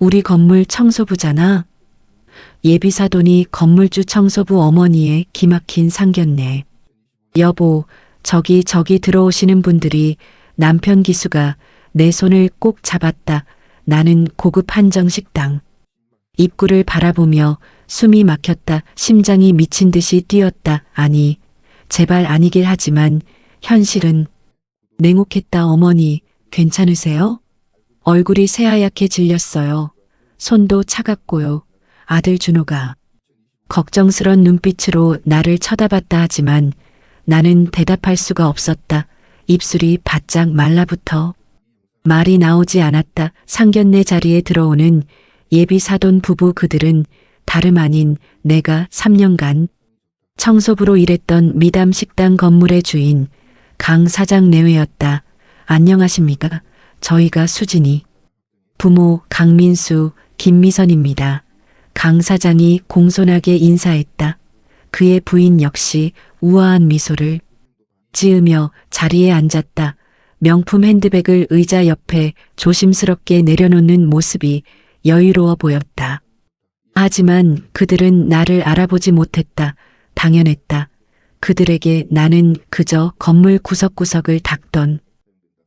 우리 건물 청소부잖아. 예비사돈이 건물주 청소부 어머니의 기막힌 상견례. 여보, 저기 들어오시는 분들이 남편 기수가 내 손을 꼭 잡았다. 나는 고급 한정식당. 입구를 바라보며 숨이 막혔다. 심장이 미친 듯이 뛰었다. 아니, 제발 아니길 하지만 현실은 냉혹했다. 어머니, 괜찮으세요? 얼굴이 새하얗게 질렸어요. 손도 차갑고요. 아들 준호가 걱정스런 눈빛으로 나를 쳐다봤다 하지만 나는 대답할 수가 없었다. 입술이 바짝 말라붙어 말이 나오지 않았다. 상견례 자리에 들어오는 예비 사돈 부부, 그들은 다름 아닌 내가 3년간 청소부로 일했던 미담 식당 건물의 주인 강 사장 내외였다. 안녕하십니까? 저희가 수진이 부모 강민수, 김미선입니다. 강 사장이 공손하게 인사했다. 그의 부인 역시 우아한 미소를 지으며 자리에 앉았다. 명품 핸드백을 의자 옆에 조심스럽게 내려놓는 모습이 여유로워 보였다. 하지만 그들은 나를 알아보지 못했다. 당연했다. 그들에게 나는 그저 건물 구석구석을 닦던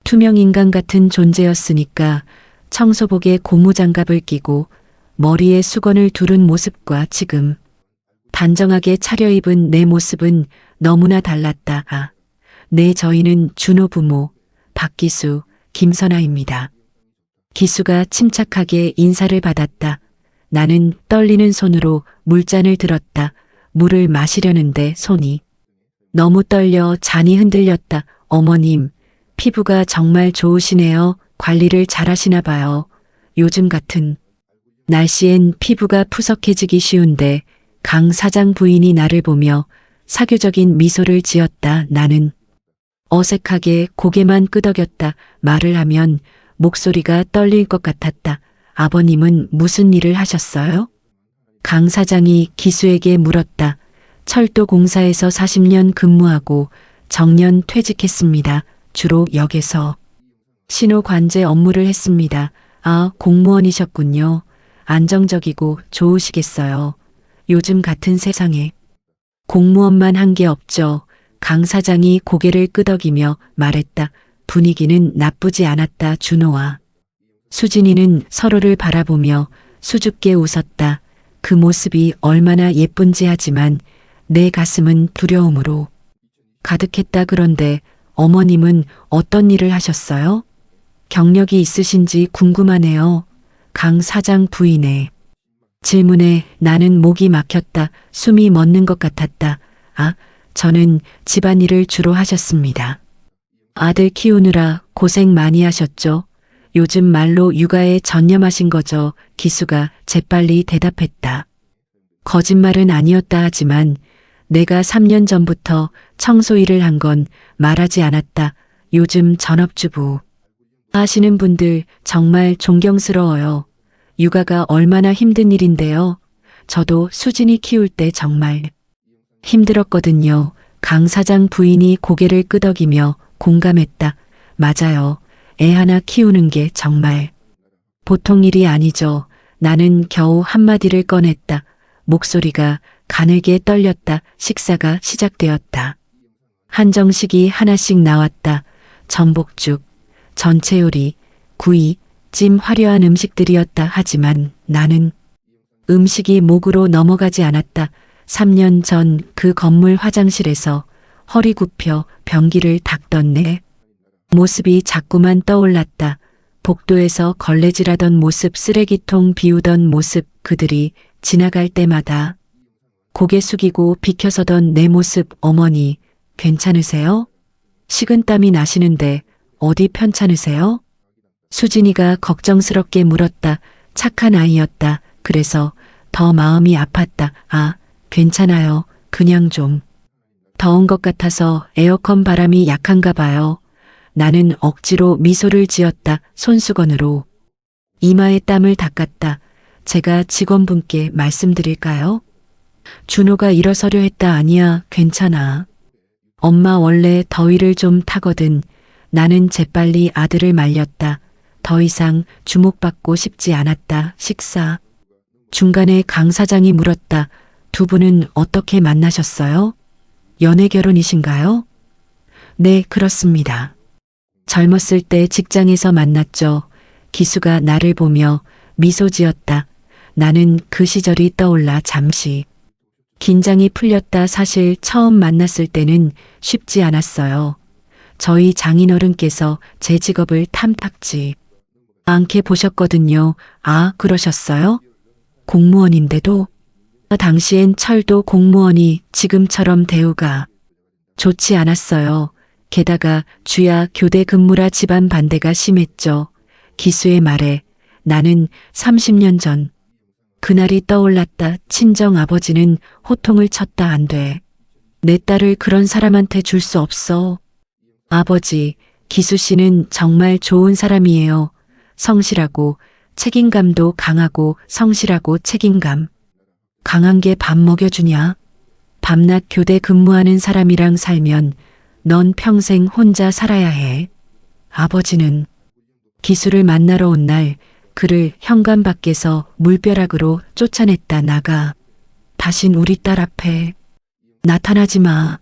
투명 인간 같은 존재였으니까. 청소복에 고무장갑을 끼고 머리에 수건을 두른 모습과 지금 단정하게 차려입은 내 모습은 너무나 달랐다. 네, 저희는 준호 부모 박기수, 김선아입니다. 기수가 침착하게 인사를 받았다. 나는 떨리는 손으로 물잔을 들었다. 물을 마시려는데 손이 너무 떨려 잔이 흔들렸다. 어머님, 피부가 정말 좋으시네요. 관리를 잘하시나 봐요. 요즘 같은 날씨엔 피부가 푸석해지기 쉬운데. 강 사장 부인이 나를 보며 사교적인 미소를 지었다. 나는 어색하게 고개만 끄덕였다. 말을 하면 목소리가 떨릴 것 같았다. 아버님은 무슨 일을 하셨어요? 강 사장이 기수에게 물었다. 철도 공사에서 40년 근무하고 정년 퇴직했습니다. 주로 역에서 신호 관제 업무를 했습니다. 아, 공무원이셨군요. 안정적이고 좋으시겠어요. 요즘 같은 세상에 공무원만 한 게 없죠. 강 사장이 고개를 끄덕이며 말했다. 분위기는 나쁘지 않았다. 준호와 수진이는 서로를 바라보며 수줍게 웃었다. 그 모습이 얼마나 예쁜지. 하지만 내 가슴은 두려움으로 가득했다. 그런데 어머님은 어떤 일을 하셨어요? 경력이 있으신지 궁금하네요. 강 사장 부인의 질문에 나는 목이 막혔다. 숨이 멎는 것 같았다. 저는 집안일을 주로 하셨습니다. 아들 키우느라 고생 많이 하셨죠? 요즘 말로 육아에 전념하신 거죠. 기수가 재빨리 대답했다. 거짓말은 아니었다. 하지만 내가 3년 전부터 청소 일을 한 건 말하지 않았다. 요즘 전업주부 하시는 분들 정말 존경스러워요. 육아가 얼마나 힘든 일인데요. 저도 수진이 키울 때 정말 힘들었거든요. 강 사장 부인이 고개를 끄덕이며 공감했다. 맞아요. 애 하나 키우는 게 정말 보통 일이 아니죠. 나는 겨우 한마디를 꺼냈다. 목소리가 가늘게 떨렸다. 식사가 시작되었다. 한정식이 하나씩 나왔다. 전복죽, 전체 요리, 구이, 찜, 화려한 음식들이었다. 하지만 나는 음식이 목으로 넘어가지 않았다. 3년 전 그 건물 화장실에서 허리 굽혀 변기를 닦던 내 모습이 자꾸만 떠올랐다. 복도에서 걸레질하던 모습, 쓰레기통 비우던 모습, 그들이 지나갈 때마다 고개 숙이고 비켜서던 내 모습. 어머니, 괜찮으세요? 식은땀이 나시는데 어디 편찮으세요? 수진이가 걱정스럽게 물었다. 착한 아이였다. 그래서 더 마음이 아팠다. 괜찮아요. 그냥 좀 더운 것 같아서 에어컨 바람이 약한가 봐요. 나는 억지로 미소를 지었다. 손수건으로 이마에 땀을 닦았다. 제가 직원분께 말씀드릴까요? 준호가 일어서려 했다. 아니야, 괜찮아. 엄마 원래 더위를 좀 타거든. 나는 재빨리 아들을 말렸다. 더 이상 주목받고 싶지 않았다. 식사. 중간에 강 사장이 물었다. 두 분은 어떻게 만나셨어요? 연애 결혼이신가요? 네, 그렇습니다. 젊었을 때 직장에서 만났죠. 기수가 나를 보며 미소 지었다. 나는 그 시절이 떠올라 잠시. 긴장이 풀렸다. 사실 처음 만났을 때는 쉽지 않았어요. 저희 장인어른께서 제 직업을 탐탁지 않게 보셨거든요. 아, 그러셨어요? 공무원인데도? 당시엔 철도 공무원이 지금처럼 대우가 좋지 않았어요. 게다가 주야 교대 근무라 집안 반대가 심했죠. 기수의 말에 나는 30년 전 그날이 떠올랐다. 친정 아버지는 호통을 쳤다. 안 돼. 내 딸을 그런 사람한테 줄 수 없어. 아버지, 기수 씨는 정말 좋은 사람이에요. 성실하고 책임감도 강하고 성실하고 책임감. 강한 게 밥 먹여주냐? 밤낮 교대 근무하는 사람이랑 살면 넌 평생 혼자 살아야 해. 아버지는 기수를 만나러 온 날 그를 현관 밖에서 물벼락으로 쫓아냈다. 나가. 다신 우리 딸 앞에 나타나지 마.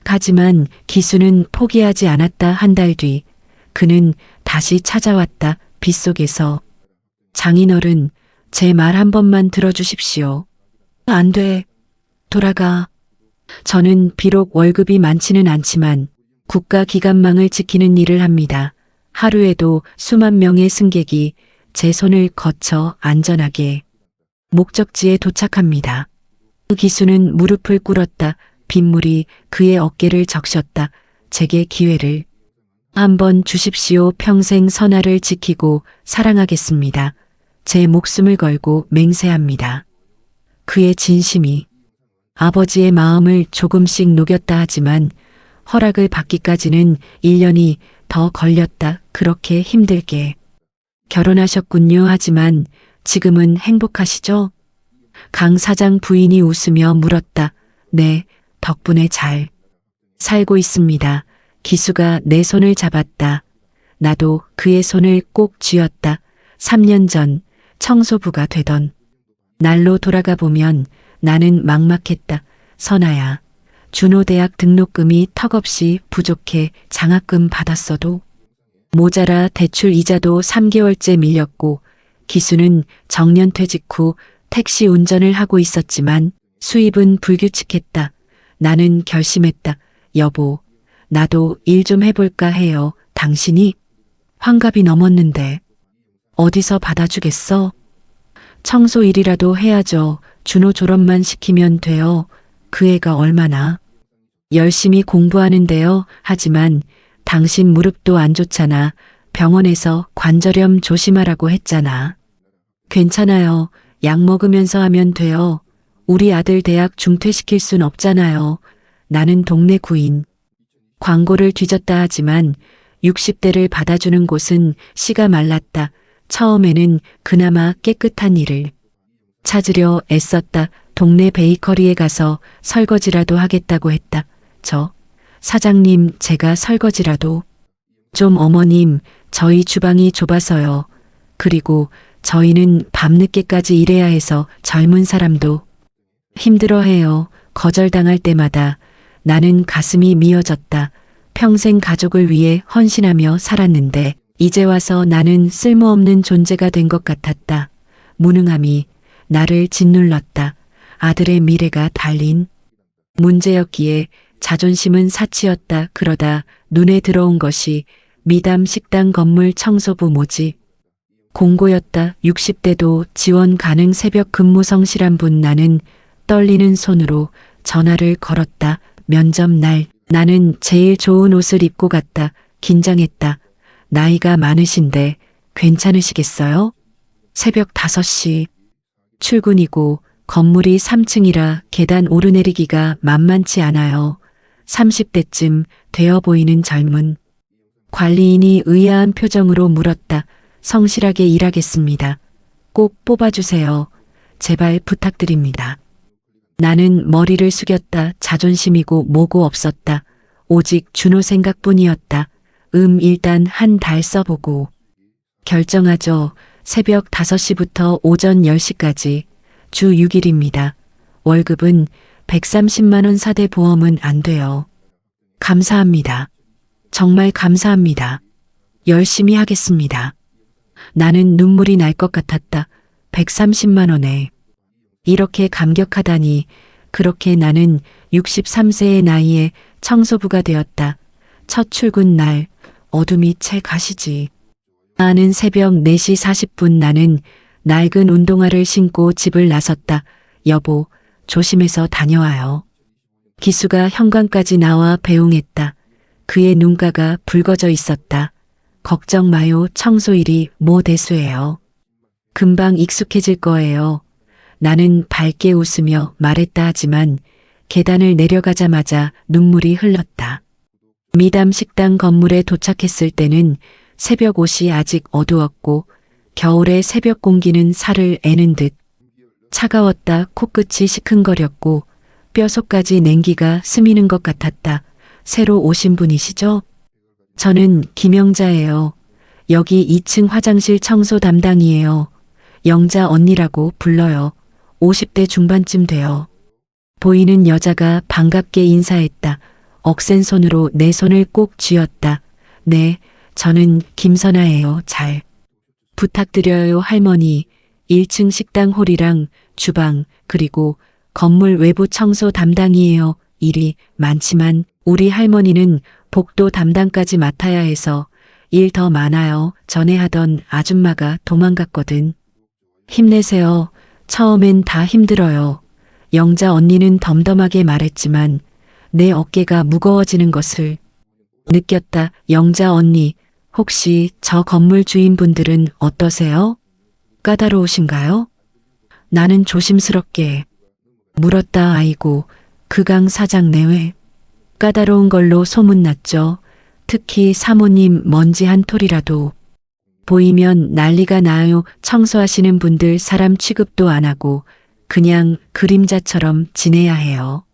하지만 기수는 포기하지 않았다. 한 달 뒤 그는 다시 찾아왔다. 빗속에서. 장인어른, 제 말 한 번만 들어주십시오. 안 돼. 돌아가. 저는 비록 월급이 많지는 않지만 국가 기관망을 지키는 일을 합니다. 하루에도 수만 명의 승객이 제 손을 거쳐 안전하게 목적지에 도착합니다. 그 기수는 무릎을 꿇었다. 빗물이 그의 어깨를 적셨다. 제게 기회를 한번 주십시오. 평생 선아를 지키고 사랑하겠습니다. 제 목숨을 걸고 맹세합니다. 그의 진심이 아버지의 마음을 조금씩 녹였다. 하지만 허락을 받기까지는 1년이 더 걸렸다. 그렇게 힘들게 결혼하셨군요. 하지만 지금은 행복하시죠? 강 사장 부인이 웃으며 물었다. 네, 덕분에 잘 살고 있습니다. 기수가 내 손을 잡았다. 나도 그의 손을 꼭 쥐었다. 3년 전 청소부가 되던 날로 돌아가 보면 나는 막막했다. 선아야, 준호대학 등록금이 턱없이 부족해 장학금 받았어도 모자라 대출 이자도 3개월째 밀렸고 기수는 정년퇴직 후 택시 운전을 하고 있었지만 수입은 불규칙했다. 나는 결심했다. 여보, 나도 일 좀 해볼까 해요. 당신이 환갑이 넘었는데 어디서 받아주겠어? 청소 일이라도 해야죠. 준호 졸업만 시키면 돼요. 그 애가 얼마나 열심히 공부하는데요. 하지만 당신 무릎도 안 좋잖아. 병원에서 관절염 조심하라고 했잖아. 괜찮아요. 약 먹으면서 하면 돼요. 우리 아들 대학 중퇴시킬 순 없잖아요. 나는 동네 구인. 광고를 뒤졌다. 하지만 60대를 받아주는 곳은 씨가 말랐다. 처음에는 그나마 깨끗한 일을 찾으려 애썼다. 동네 베이커리에 가서 설거지라도 하겠다고 했다. 사장님, 제가 설거지라도 좀. 어머님, 저희 주방이 좁아서요. 그리고 저희는 밤늦게까지 일해야 해서 젊은 사람도 힘들어해요. 거절당할 때마다 나는 가슴이 미어졌다. 평생 가족을 위해 헌신하며 살았는데 이제 와서 나는 쓸모없는 존재가 된 것 같았다. 무능함이 나를 짓눌렀다. 아들의 미래가 달린 문제였기에 자존심은 사치였다. 그러다 눈에 들어온 것이 미담 식당 건물 청소부 모집 공고였다. 60대도 지원 가능 새벽 근무 성실한 분. 나는 떨리는 손으로 전화를 걸었다. 면접 날 나는 제일 좋은 옷을 입고 갔다. 긴장했다. 나이가 많으신데 괜찮으시겠어요? 새벽 5시 출근이고 건물이 3층이라 계단 오르내리기가 만만치 않아요. 30대쯤 되어 보이는 젊은 관리인이 의아한 표정으로 물었다. 성실하게 일하겠습니다. 꼭 뽑아주세요. 제발 부탁드립니다. 나는 머리를 숙였다. 자존심이고 뭐고 없었다. 오직 준호 생각뿐이었다. 일단 한 달 써보고 결정하죠. 새벽 5시부터 오전 10시까지 주 6일입니다. 월급은 130만 원, 사대 보험은 안 돼요. 감사합니다. 정말 감사합니다. 열심히 하겠습니다. 나는 눈물이 날 것 같았다. 130만 원에 이렇게 감격하다니. 그렇게 나는 63세의 나이에 청소부가 되었다. 첫 출근 날 어둠이 채 가시지 않은 새벽 4시 40분 나는 낡은 운동화를 신고 집을 나섰다. 여보, 조심해서 다녀와요. 기수가 현관까지 나와 배웅했다. 그의 눈가가 붉어져 있었다. 걱정 마요. 청소일이 뭐 대수예요. 금방 익숙해질 거예요. 나는 밝게 웃으며 말했다. 하지만 계단을 내려가자마자 눈물이 흘렀다. 미담 식당 건물에 도착했을 때는 새벽 옷이 아직 어두웠고 겨울의 새벽 공기는 살을 애는 듯 차가웠다. 코끝이 시큰거렸고 뼈속까지 냉기가 스미는 것 같았다. 새로 오신 분이시죠? 저는 김영자예요. 여기 2층 화장실 청소 담당이에요. 영자 언니라고 불러요. 50대 중반쯤 돼요. 보이는 여자가 반갑게 인사했다. 억센 손으로 내 손을 꼭 쥐었다. 네, 저는 김선아예요. 잘 부탁드려요, 할머니. 1층 식당 홀이랑 주방 그리고 건물 외부 청소 담당이에요. 일이 많지만 우리 할머니는 복도 담당까지 맡아야 해서 일 더 많아요. 전에 하던 아줌마가 도망갔거든. 힘내세요. 처음엔 다 힘들어요. 영자 언니는 덤덤하게 말했지만 내 어깨가 무거워지는 것을 느꼈다. 영자 언니, 혹시 저 건물 주인분들은 어떠세요? 까다로우신가요? 나는 조심스럽게 물었다. 아이고, 그강 사장 내외 까다로운 걸로 소문났죠. 특히 사모님 먼지 한 톨이라도 보이면 난리가 나요. 청소하시는 분들 사람 취급도 안 하고 그냥 그림자처럼 지내야 해요.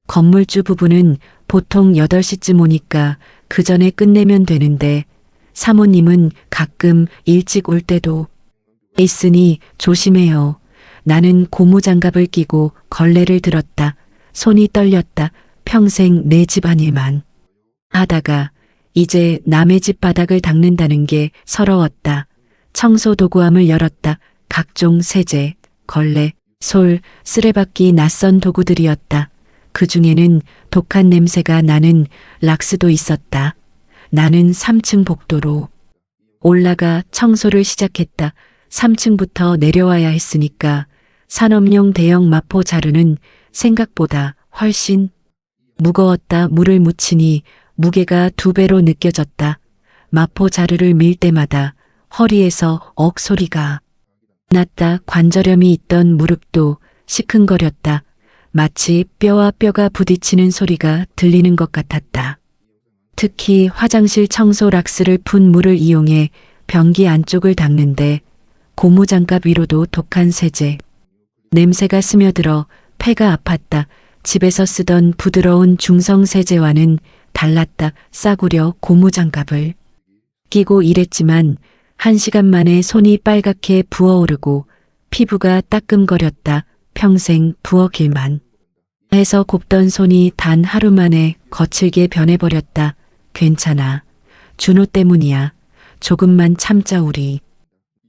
건물주 부부는 보통 8시쯤 오니까 그 전에 끝내면 되는데 사모님은 가끔 일찍 올 때도 있으니 조심해요. 나는 고무장갑을 끼고 걸레를 들었다. 손이 떨렸다. 평생 내 집안일만 하다가 이제 남의 집 바닥을 닦는다는 게 서러웠다. 청소 도구함을 열었다. 각종 세제, 걸레, 솔, 쓰레받기 낯선 도구들이었다. 그 중에는 독한 냄새가 나는 락스도 있었다. 나는 3층 복도로 올라가 청소를 시작했다. 3층부터 내려와야 했으니까 산업용 대형 마포 자루는 생각보다 훨씬 무거웠다. 물을 묻히니 무게가 2배로 느껴졌다. 마포 자루를 밀 때마다 허리에서 억 소리가 났다. 관절염이 있던 무릎도 시큰거렸다. 마치 뼈와 뼈가 부딪히는 소리가 들리는 것 같았다. 특히 화장실 청소 락스를 푼 물을 이용해 변기 안쪽을 닦는데 고무장갑 위로도 독한 세제 냄새가 스며들어 폐가 아팠다. 집에서 쓰던 부드러운 중성 세제와는 달랐다. 싸구려 고무장갑을 끼고 일했지만 1시간 만에 손이 빨갛게 부어오르고 피부가 따끔거렸다. 평생 부어길만 해서 곱던 손이 단 하루 만에 거칠게 변해버렸다. 괜찮아. 준호 때문이야. 조금만 참자. 우리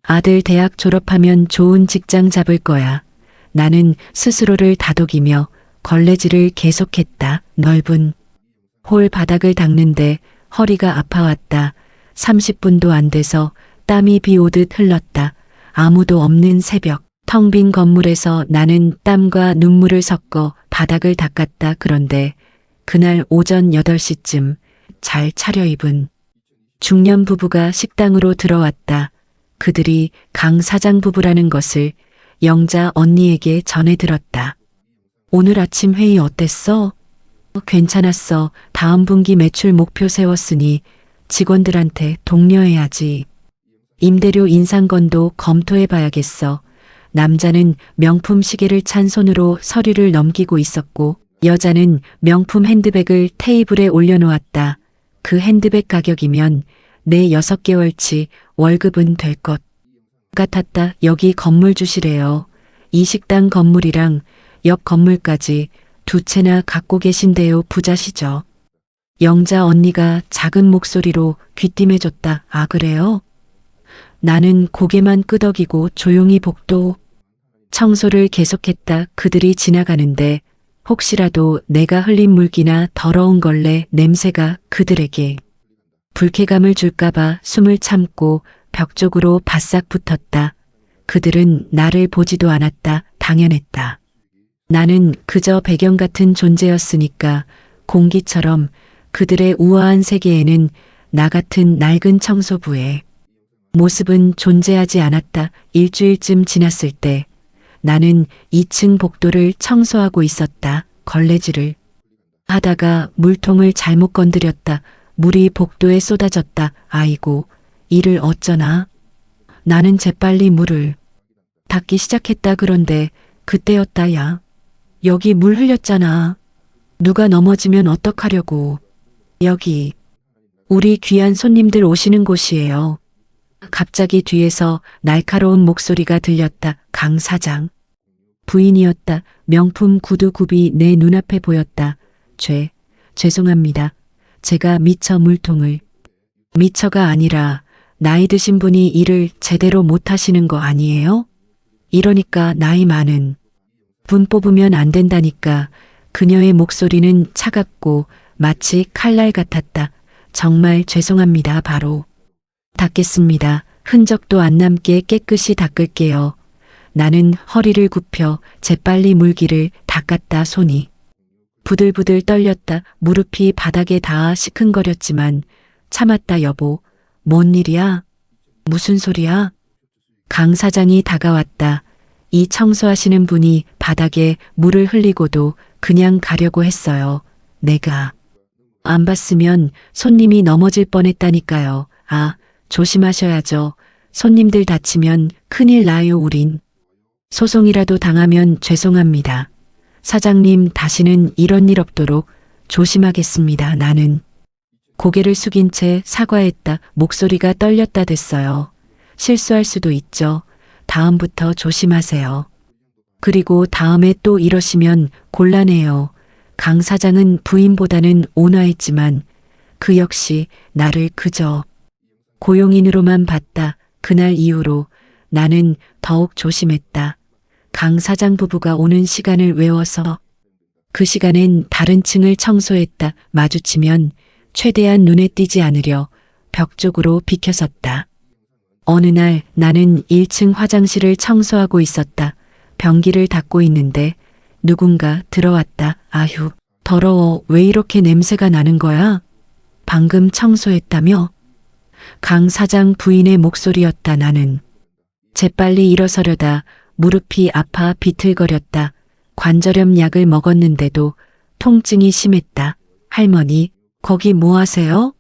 아들 대학 졸업하면 좋은 직장 잡을 거야. 나는 스스로를 다독이며 걸레질을 계속했다. 넓은 홀 바닥을 닦는데 허리가 아파왔다. 30분도 안 돼서 땀이 비 오듯 흘렀다. 아무도 없는 새벽, 텅 빈 건물에서 나는 땀과 눈물을 섞어 바닥을 닦았다. 그런데 그날 오전 8시쯤 잘 차려입은 중년 부부가 식당으로 들어왔다. 그들이 강 사장 부부라는 것을 영자 언니에게 전해 들었다. 오늘 아침 회의 어땠어? 괜찮았어. 다음 분기 매출 목표 세웠으니 직원들한테 독려해야지. 임대료 인상건도 검토해봐야겠어. 남자는 명품 시계를 찬 손으로 서류를 넘기고 있었고 여자는 명품 핸드백을 테이블에 올려놓았다. 그 핸드백 가격이면 내 6개월치 월급은 될 것 같았다. 여기 건물 주시래요. 이 식당 건물이랑 옆 건물까지 2채나 갖고 계신데요. 부자시죠? 영자 언니가 작은 목소리로 귀띔해줬다. 아, 그래요? 나는 고개만 끄덕이고 조용히 복도 청소를 계속했다. 그들이 지나가는데 혹시라도 내가 흘린 물기나 더러운 걸레 냄새가 그들에게 불쾌감을 줄까봐 숨을 참고 벽 쪽으로 바싹 붙었다. 그들은 나를 보지도 않았다. 당연했다. 나는 그저 배경 같은 존재였으니까 공기처럼 그들의 우아한 세계에는 나 같은 낡은 청소부의 모습은 존재하지 않았다. 일주일쯤 지났을 때 나는 2층 복도를 청소하고 있었다. 걸레질을 하다가 물통을 잘못 건드렸다. 물이 복도에 쏟아졌다. 아이고, 이를 어쩌나. 나는 재빨리 물을 닦기 시작했다. 그런데 그때였다. 야, 여기 물 흘렸잖아. 누가 넘어지면 어떡하려고. 여기 우리 귀한 손님들 오시는 곳이에요. 갑자기 뒤에서 날카로운 목소리가 들렸다. 강 사장 부인이었다. 명품 구두굽이 내 눈앞에 보였다. 죄송합니다. 제가 미처 물통을 미처가 아니라 나이 드신 분이 일을 제대로 못하시는 거 아니에요? 이러니까 나이 많은 분 뽑으면 안 된다니까. 그녀의 목소리는 차갑고 마치 칼날 같았다. 정말 죄송합니다. 바로 닦겠습니다. 흔적도 안 남게 깨끗이 닦을게요. 나는 허리를 굽혀 재빨리 물기를 닦았다. 손이 부들부들 떨렸다. 무릎이 바닥에 닿아 시큰거렸지만 참았다. 여보, 뭔 일이야? 무슨 소리야? 강 사장이 다가왔다. 이 청소하시는 분이 바닥에 물을 흘리고도 그냥 가려고 했어요. 내가 안 봤으면 손님이 넘어질 뻔했다니까요. 아, 조심하셔야죠. 손님들 다치면 큰일 나요. 우린 소송이라도 당하면 죄송합니다. 사장님, 다시는 이런 일 없도록 조심하겠습니다. 나는 고개를 숙인 채 사과했다. 목소리가 떨렸다. 됐어요. 실수할 수도 있죠. 다음부터 조심하세요. 그리고 다음에 또 이러시면 곤란해요. 강 사장은 부인보다는 온화했지만 그 역시 나를 그저 고용인으로만 봤다. 그날 이후로 나는 더욱 조심했다. 강 사장 부부가 오는 시간을 외워서 그 시간엔 다른 층을 청소했다. 마주치면 최대한 눈에 띄지 않으려 벽 쪽으로 비켜섰다. 어느 날 나는 1층 화장실을 청소하고 있었다. 변기를 닦고 있는데 누군가 들어왔다. 아휴, 더러워. 왜 이렇게 냄새가 나는 거야? 방금 청소했다며? 강 사장 부인의 목소리였다. 나는 재빨리 일어서려다 무릎이 아파 비틀거렸다. 관절염 약을 먹었는데도 통증이 심했다. 할머니, 거기 뭐 하세요?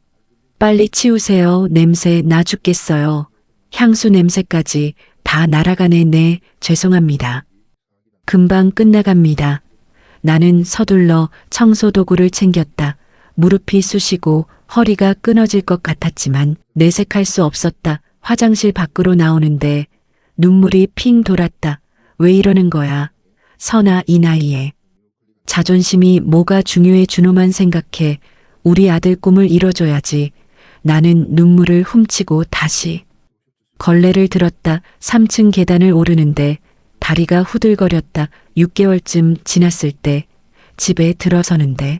빨리 치우세요. 냄새 나 죽겠어요. 향수 냄새까지 다 날아가네. 네, 죄송합니다. 금방 끝나갑니다. 나는 서둘러 청소도구를 챙겼다. 무릎이 쑤시고 허리가 끊어질 것 같았지만 내색할 수 없었다. 화장실 밖으로 나오는데 눈물이 핑 돌았다. 왜 이러는 거야? 선아, 이 나이에 자존심이 뭐가 중요해. 준호만 생각해. 우리 아들 꿈을 이뤄줘야지. 나는 눈물을 훔치고 다시 걸레를 들었다. 3층 계단을 오르는데 다리가 후들거렸다. 6개월쯤 지났을 때 집에 들어서는데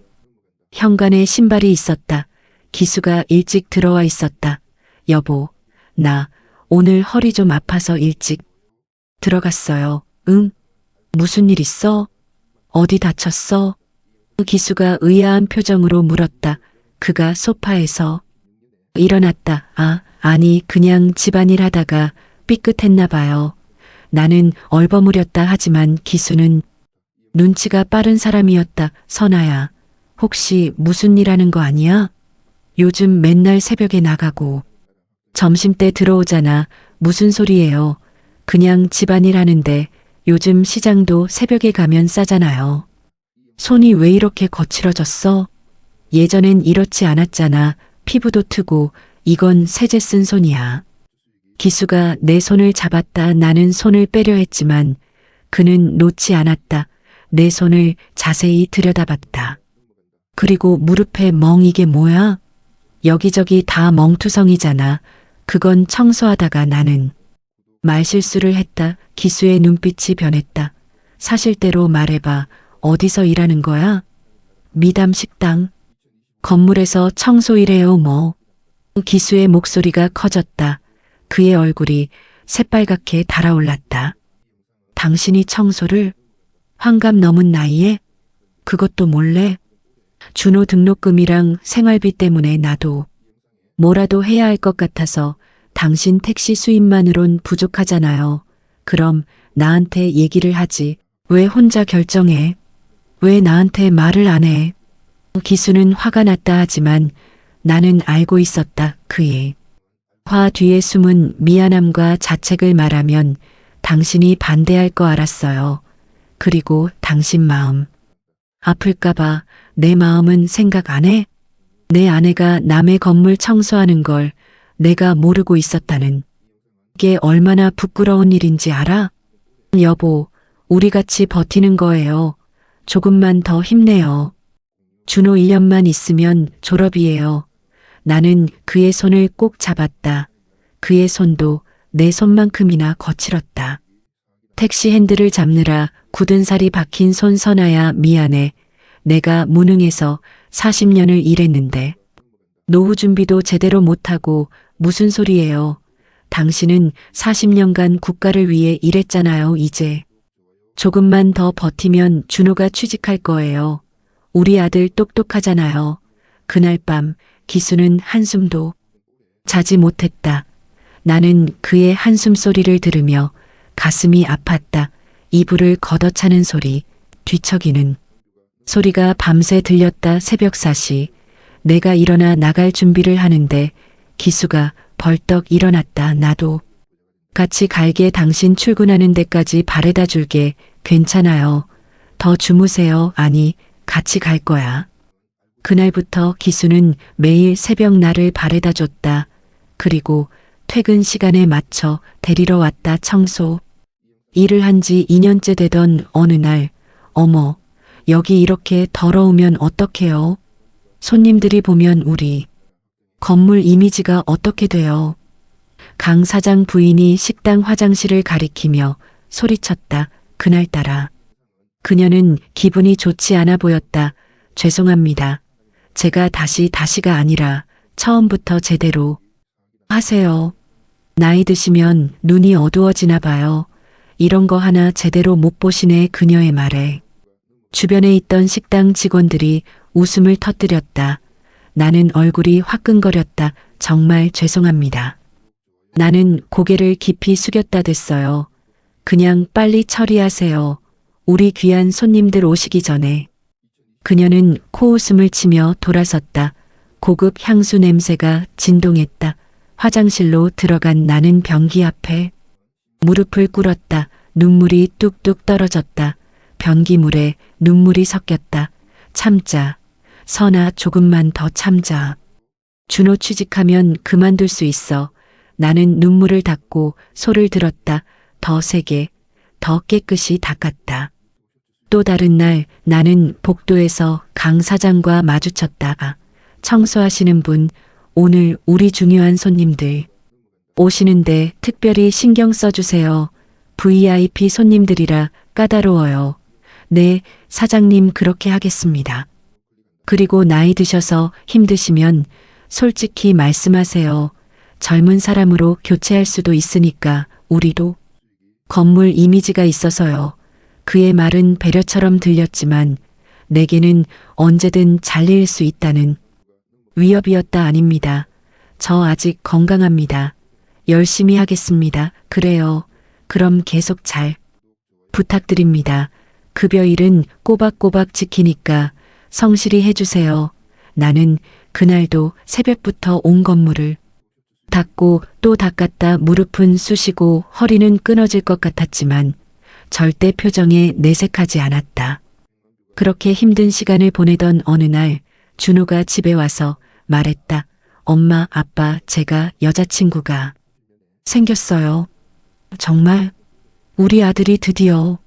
현관에 신발이 있었다. 기수가 일찍 들어와 있었다. 여보, 나 오늘 허리 좀 아파서 일찍 들어갔어요. 응? 무슨 일 있어? 어디 다쳤어? 기수가 의아한 표정으로 물었다. 그가 소파에서 일어났다. 아니 그냥 집안일 하다가 삐끗했나 봐요. 나는 얼버무렸다. 하지만 기수는 눈치가 빠른 사람이었다. 선아야, 혹시 무슨 일 하는 거 아니야? 요즘 맨날 새벽에 나가고 점심때 들어오잖아. 무슨 소리예요? 그냥 집안일 하는데 요즘 시장도 새벽에 가면 싸잖아요. 손이 왜 이렇게 거칠어졌어? 예전엔 이렇지 않았잖아. 피부도 트고 이건 세제 쓴 손이야. 기수가 내 손을 잡았다. 나는 손을 빼려 했지만 그는 놓지 않았다. 내 손을 자세히 들여다봤다. 그리고 무릎에 멍. 이게 뭐야? 여기저기 다 멍투성이잖아. 그건 청소하다가 나는 말실수를 했다. 기수의 눈빛이 변했다. 사실대로 말해봐. 어디서 일하는 거야? 미담 식당. 건물에서 청소일해요 뭐. 기수의 목소리가 커졌다. 그의 얼굴이 새빨갛게 달아올랐다. 당신이 청소를? 환갑 넘은 나이에? 그것도 몰래? 준호 등록금이랑 생활비 때문에 나도 뭐라도 해야 할 것 같아서 당신 택시 수입만으론 부족하잖아요. 그럼 나한테 얘기를 하지. 왜 혼자 결정해? 왜 나한테 말을 안 해? 기수는 화가 났다 하지만 나는 알고 있었다. 그의 화 뒤에 숨은 미안함과 자책을 말하면 당신이 반대할 거 알았어요. 그리고 당신 마음 아플까봐 내 마음은 생각 안 해? 내 아내가 남의 건물 청소하는 걸 내가 모르고 있었다는 게 얼마나 부끄러운 일인지 알아? 여보, 우리 같이 버티는 거예요. 조금만 더 힘내요. 준호 1년만 있으면 졸업이에요. 나는 그의 손을 꼭 잡았다. 그의 손도 내 손만큼이나 거칠었다. 택시 핸들을 잡느라 굳은 살이 박힌 손. 선아야, 미안해. 내가 무능해서 40년을 일했는데 노후 준비도 제대로 못하고 무슨 소리예요. 당신은 40년간 국가를 위해 일했잖아요. 이제 조금만 더 버티면 준호가 취직할 거예요. 우리 아들 똑똑하잖아요. 그날 밤 기수는 한숨도 자지 못했다. 나는 그의 한숨 소리를 들으며 가슴이 아팠다. 이불을 걷어차는 소리, 뒤척이는 소리가 밤새 들렸다. 새벽 4시. 내가 일어나 나갈 준비를 하는데 기수가 벌떡 일어났다. 나도 같이 갈게. 당신 출근하는 데까지 바래다 줄게. 괜찮아요. 더 주무세요. 아니, 같이 갈 거야. 그날부터 기수는 매일 새벽 나를 바래다 줬다. 그리고 퇴근 시간에 맞춰 데리러 왔다. 청소 일을 한 지 2년째 되던 어느 날, 어머, 여기 이렇게 더러우면 어떡해요? 손님들이 보면 우리 건물 이미지가 어떻게 돼요? 강 사장 부인이 식당 화장실을 가리키며 소리쳤다. 그날따라 그녀는 기분이 좋지 않아 보였다. 죄송합니다. 제가 다시가 아니라 처음부터 제대로 하세요. 나이 드시면 눈이 어두워지나 봐요. 이런 거 하나 제대로 못 보시네. 그녀의 말에 주변에 있던 식당 직원들이 웃음을 터뜨렸다. 나는 얼굴이 화끈거렸다. 정말 죄송합니다. 나는 고개를 깊이 숙였다. 됐어요. 그냥 빨리 처리하세요. 우리 귀한 손님들 오시기 전에. 그녀는 코웃음을 치며 돌아섰다. 고급 향수 냄새가 진동했다. 화장실로 들어간 나는 변기 앞에 무릎을 꿇었다. 눈물이 뚝뚝 떨어졌다. 변기물에 눈물이 섞였다. 참자. 선아, 조금만 더 참자. 준호 취직하면 그만둘 수 있어. 나는 눈물을 닦고 소를 들었다. 더 세게, 더 깨끗이 닦았다. 또 다른 날 나는 복도에서 강 사장과 마주쳤다. 청소하시는 분, 오늘 우리 중요한 손님들 오시는데 특별히 신경 써주세요. VIP 손님들이라 까다로워요. 네, 사장님 그렇게 하겠습니다. 그리고 나이 드셔서 힘드시면 솔직히 말씀하세요. 젊은 사람으로 교체할 수도 있으니까 우리도 건물 이미지가 있어서요. 그의 말은 배려처럼 들렸지만 내게는 언제든 잘릴 수 있다는 위협이었다. 아닙니다. 저 아직 건강합니다. 열심히 하겠습니다. 그래요. 그럼 계속 잘 부탁드립니다. 급여일은 꼬박꼬박 지키니까 성실히 해주세요. 나는 그날도 새벽부터 온 건물을 닦고 또 닦았다. 무릎은 쑤시고 허리는 끊어질 것 같았지만 절대 표정에 내색하지 않았다. 그렇게 힘든 시간을 보내던 어느 날 준호가 집에 와서 말했다. 엄마, 아빠, 제가 여자친구가 생겼어요. 정말? 우리 아들이 드디어.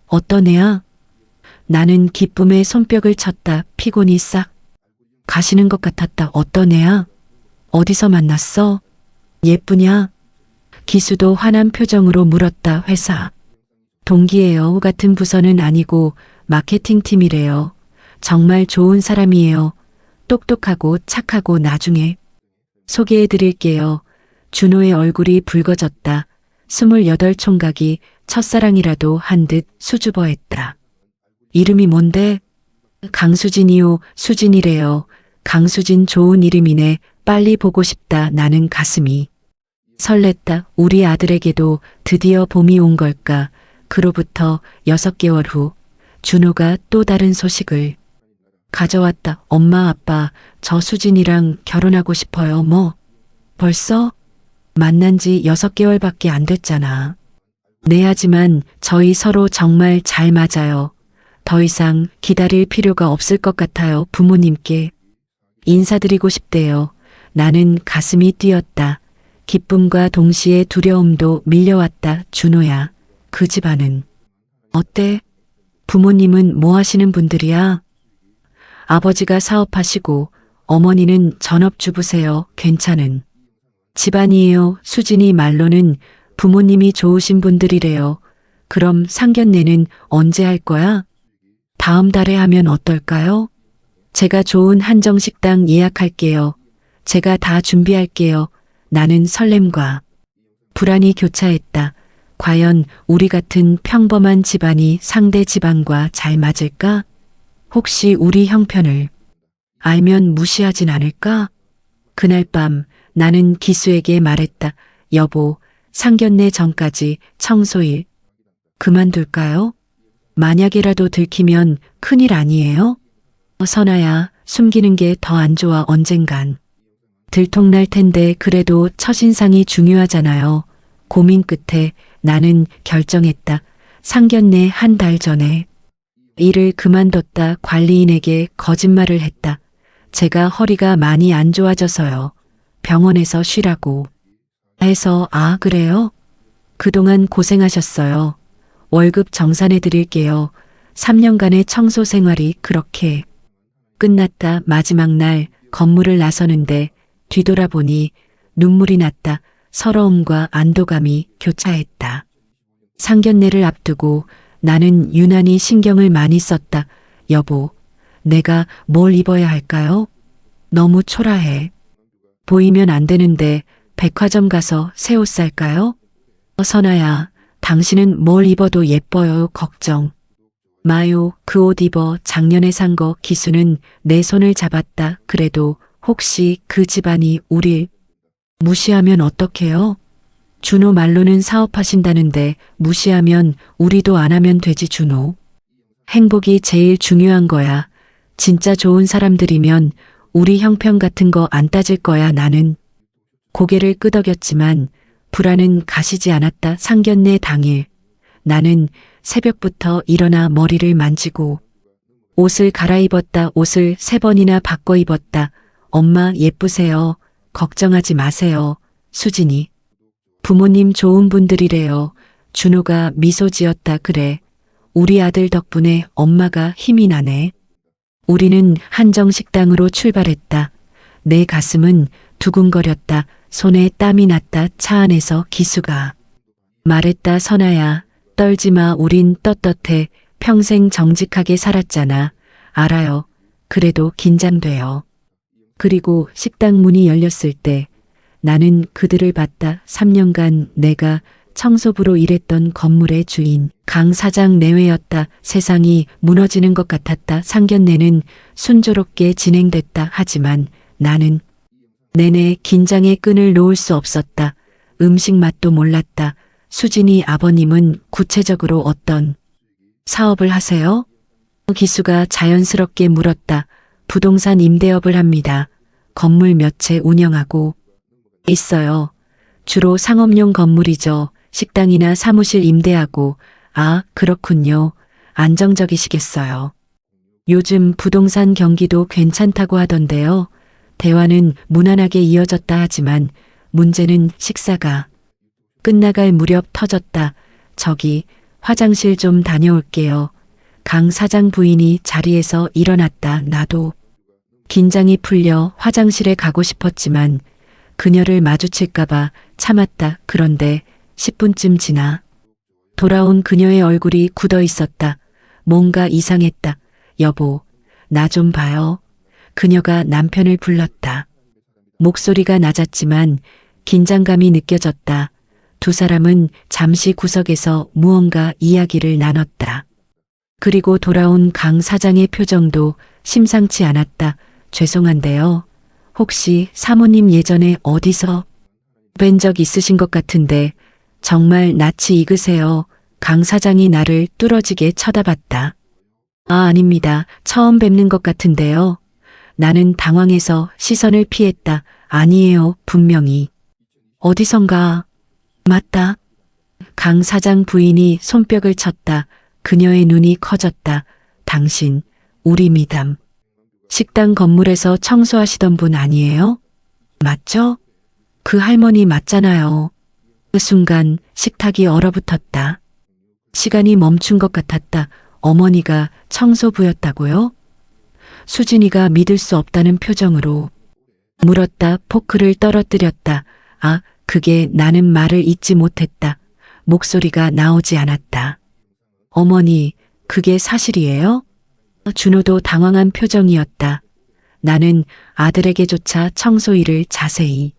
어떤 애야? 나는 기쁨에 손뼉을 쳤다. 피곤이 싹 가시는 것 같았다. 어떤 애야? 어디서 만났어? 예쁘냐? 기수도 환한 표정으로 물었다. 회사 동기예요. 같은 부서는 아니고 마케팅팀이래요. 정말 좋은 사람이에요. 똑똑하고 착하고 나중에 소개해 드릴게요. 준호의 얼굴이 붉어졌다. 28총각이 첫사랑이라도 한 듯 수줍어했다. 이름이 뭔데? 강수진이요. 수진이래요. 강수진 좋은 이름이네. 빨리 보고 싶다. 나는 가슴이 설렜다. 우리 아들에게도 드디어 봄이 온 걸까? 그로부터 6개월 후 준호가 또 다른 소식을 가져왔다. 엄마, 아빠, 저 수진이랑 결혼하고 싶어요. 뭐? 벌써? 만난 지 6개월밖에 안 됐잖아. 네, 하지만 저희 서로 정말 잘 맞아요. 더 이상 기다릴 필요가 없을 것 같아요. 부모님께 인사드리고 싶대요. 나는 가슴이 뛰었다. 기쁨과 동시에 두려움도 밀려왔다. 준호야, 그 집안은 어때? 부모님은 뭐 하시는 분들이야? 아버지가 사업하시고 어머니는 전업주부세요. 괜찮은 집안이에요. 수진이 말로는 부모님이 좋으신 분들이래요. 그럼 상견례는 언제 할 거야? 다음 달에 하면 어떨까요? 제가 좋은 한정식당 예약할게요. 제가 다 준비할게요. 나는 설렘과 불안이 교차했다. 과연 우리 같은 평범한 집안이 상대 집안과 잘 맞을까? 혹시 우리 형편을 알면 무시하진 않을까? 그날 밤 나는 기수에게 말했다. 여보, 상견례 전까지 청소일 그만둘까요? 만약이라도 들키면 큰일 아니에요? 선아야, 숨기는 게 더 안 좋아. 언젠간 들통날 텐데. 그래도 첫인상이 중요하잖아요. 고민 끝에 나는 결정했다. 상견례 한 달 전에 일을 그만뒀다. 관리인에게 거짓말을 했다. 제가 허리가 많이 안 좋아져서요. 병원에서 쉬라고 해서. 아, 그래요? 그동안 고생하셨어요. 월급 정산해 드릴게요. 3년간의 청소 생활이 그렇게 끝났다. 마지막 날 건물을 나서는데 뒤돌아보니 눈물이 났다. 서러움과 안도감이 교차했다. 상견례를 앞두고 나는 유난히 신경을 많이 썼다. 여보, 내가 뭘 입어야 할까요? 너무 초라해. 보이면 안 되는데 백화점 가서 새 옷 살까요? 선아야, 당신은 뭘 입어도 예뻐요. 걱정 마요. 그 옷 입어. 작년에 산 거. 기수는 내 손을 잡았다. 그래도 혹시 그 집안이 우릴 무시하면 어떡해요? 준호 말로는 사업하신다는데 무시하면 우리도 안 하면 되지. 준호 행복이 제일 중요한 거야. 진짜 좋은 사람들이면 우리 형편 같은 거 안 따질 거야. 나는 고개를 끄덕였지만 불안은 가시지 않았다. 상견례 당일 나는 새벽부터 일어나 머리를 만지고 옷을 갈아입었다. 옷을 3번이나 바꿔 입었다. 엄마 예쁘세요. 걱정하지 마세요. 수진이 부모님 좋은 분들이래요. 준호가 미소 지었다. 그래, 우리 아들 덕분에 엄마가 힘이 나네. 우리는 한정식당으로 출발했다. 내 가슴은 두근거렸다. 손에 땀이 났다. 차 안에서 기수가 말했다. 선아야, 떨지마. 우린 떳떳해. 평생 정직하게 살았잖아. 알아요. 그래도 긴장돼요. 그리고 식당 문이 열렸을 때 나는 그들을 봤다. 3년간 내가 청소부로 일했던 건물의 주인 강 사장 내외였다. 세상이 무너지는 것 같았다. 상견례는 순조롭게 진행됐다. 하지만 나는 내내 긴장의 끈을 놓을 수 없었다. 음식 맛도 몰랐다. 수진이 아버님은 구체적으로 어떤 사업을 하세요? 기수가 자연스럽게 물었다. 부동산 임대업을 합니다. 건물 몇 채 운영하고 있어요. 주로 상업용 건물이죠. 식당이나 사무실 임대하고. 아, 그렇군요. 안정적이시겠어요. 요즘 부동산 경기도 괜찮다고 하던데요. 대화는 무난하게 이어졌다 하지만 문제는 식사가 끝나갈 무렵 터졌다. 저기 화장실 좀 다녀올게요. 강 사장 부인이 자리에서 일어났다. 나도 긴장이 풀려 화장실에 가고 싶었지만 그녀를 마주칠까봐 참았다. 그런데 10분쯤 지나 돌아온 그녀의 얼굴이 굳어 있었다. 뭔가 이상했다. 여보, 나 좀 봐요. 그녀가 남편을 불렀다. 목소리가 낮았지만 긴장감이 느껴졌다. 두 사람은 잠시 구석에서 무언가 이야기를 나눴다. 그리고 돌아온 강 사장의 표정도 심상치 않았다. 죄송한데요. 혹시 사모님 예전에 어디서 뵌 적 있으신 것 같은데 정말 낯이 익으세요. 강 사장이 나를 뚫어지게 쳐다봤다. 아, 아닙니다. 처음 뵙는 것 같은데요. 나는 당황해서 시선을 피했다. 아니에요. 분명히. 어디선가. 맞다. 강 사장 부인이 손뼉을 쳤다. 그녀의 눈이 커졌다. 당신, 우리 미담. 식당 건물에서 청소하시던 분 아니에요? 맞죠? 그 할머니 맞잖아요. 그 순간 식탁이 얼어붙었다. 시간이 멈춘 것 같았다. 어머니가 청소부였다고요? 수진이가 믿을 수 없다는 표정으로 물었다. 포크를 떨어뜨렸다. 아, 그게 나는 말을 잇지 못했다. 목소리가 나오지 않았다. 어머니, 그게 사실이에요? 준호도 당황한 표정이었다. 나는 아들에게조차 청소 일을 자세히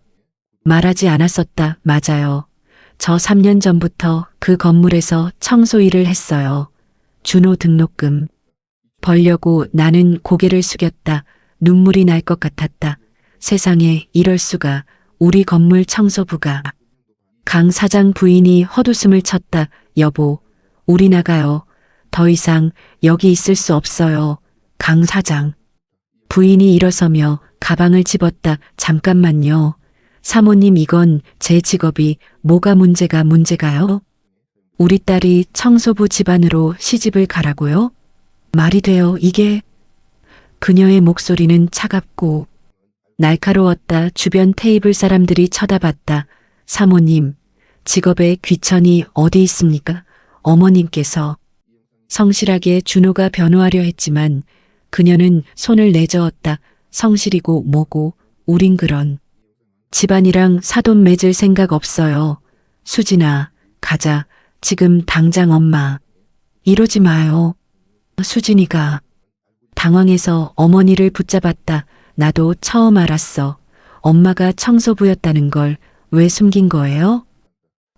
말하지 않았었다. 맞아요. 저 3년 전부터 그 건물에서 청소 일을 했어요. 준호 등록금 벌려고. 나는 고개를 숙였다. 눈물이 날 것 같았다. 세상에 이럴 수가. 우리 건물 청소부가. 강 사장 부인이 헛웃음을 쳤다. 여보, 우리 나가요. 더 이상 여기 있을 수 없어요. 강 사장 부인이 일어서며 가방을 집었다. 잠깐만요. 사모님, 이건 제 직업이 뭐가 문제가요? 우리 딸이 청소부 집안으로 시집을 가라고요? 말이 돼요, 이게? 그녀의 목소리는 차갑고 날카로웠다. 주변 테이블 사람들이 쳐다봤다. 사모님, 직업에 귀천이 어디 있습니까? 어머님께서. 성실하게 준호가 변호하려 했지만 그녀는 손을 내저었다. 성실이고 뭐고, 우린 그런 집안이랑 사돈 맺을 생각 없어요. 수진아, 가자. 지금 당장. 엄마. 이러지 마요. 수진이가 당황해서 어머니를 붙잡았다. 나도 처음 알았어. 엄마가 청소부였다는 걸 왜 숨긴 거예요?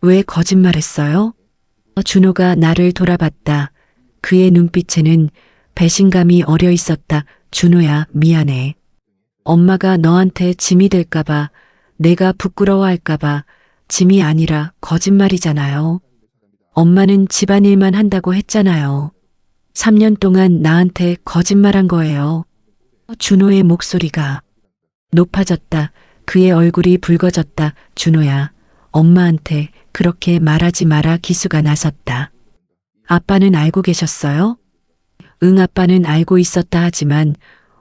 왜 거짓말했어요? 준호가 나를 돌아봤다. 그의 눈빛에는 배신감이 어려 있었다. 준호야, 미안해. 엄마가 너한테 짐이 될까봐, 내가 부끄러워할까봐. 짐이 아니라 거짓말이잖아요. 엄마는 집안일만 한다고 했잖아요. 3년 동안 나한테 거짓말한 거예요. 준호의 목소리가 높아졌다. 그의 얼굴이 붉어졌다. 준호야, 엄마한테 그렇게 말하지 마라. 기수가 나섰다. 아빠는 알고 계셨어요? 응, 아빠는 알고 있었다. 하지만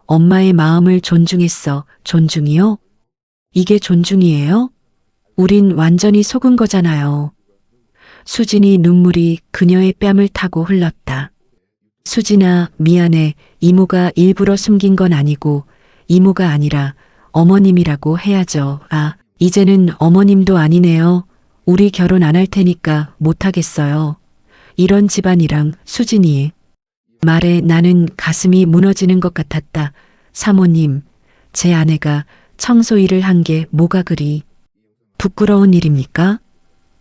엄마의 마음을 존중했어. 존중이요? 이게 존중이에요? 우린 완전히 속은 거잖아요. 수진이 눈물이 그녀의 뺨을 타고 흘렀다. 수진아, 미안해. 이모가 일부러 숨긴 건 아니고, 이모가 아니라 어머님이라고 해야죠. 아, 이제는 어머님도 아니네요. 우리 결혼 안 할 테니까 못하겠어요. 이런 집안이랑. 수진이 말에 나는 가슴이 무너지는 것 같았다. 사모님, 제 아내가 청소 일을 한 게 뭐가 그리 부끄러운 일입니까?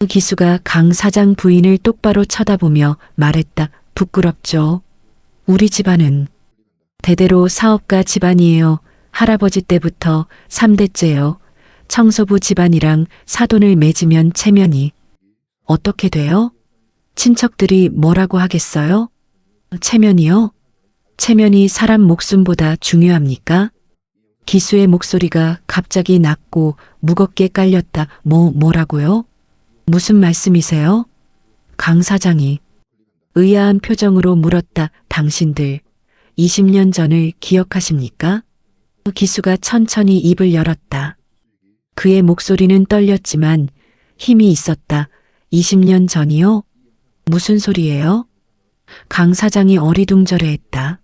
기수가 강 사장 부인을 똑바로 쳐다보며 말했다. 부끄럽죠. 우리 집안은 대대로 사업가 집안이에요. 할아버지 때부터 3대째요. 청소부 집안이랑 사돈을 맺으면 체면이 어떻게 돼요? 친척들이 뭐라고 하겠어요? 체면이요? 체면이 사람 목숨보다 중요합니까? 기수의 목소리가 갑자기 낮고 무겁게 깔렸다. 뭐라고요? 무슨 말씀이세요? 강 사장이 의아한 표정으로 물었다. 당신들 20년 전을 기억하십니까? 기수가 천천히 입을 열었다. 그의 목소리는 떨렸지만 힘이 있었다. 20년 전이요? 무슨 소리예요? 강 사장이 어리둥절해했다.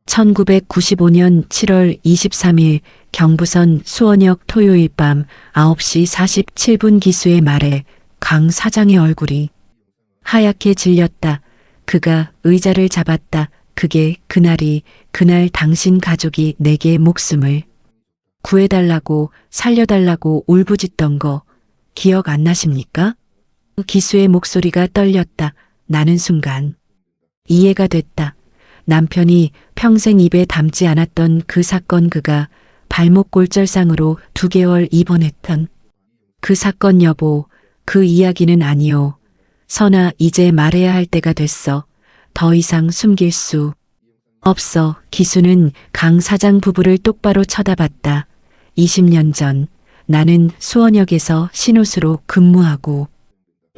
1995년 7월 23일 경부선 수원역 토요일 밤 9시 47분 기수의 말에 강 사장의 얼굴이 하얗게 질렸다. 그가 의자를 잡았다. 그게 그날 당신 가족이 내게 목숨을 구해달라고 살려달라고 울부짖던 거 기억 안 나십니까? 기수의 목소리가 떨렸다. 나는 순간 이해가 됐다. 남편이 평생 입에 담지 않았던 그 사건, 그가 발목 골절상으로 2개월 입원했던 그 사건. 여보, 그 이야기는 아니요. 선아, 이제 말해야 할 때가 됐어. 더 이상 숨길 수 없어. 기수는 강 사장 부부를 똑바로 쳐다봤다. 20년 전 나는 수원역에서 신호수로 근무하고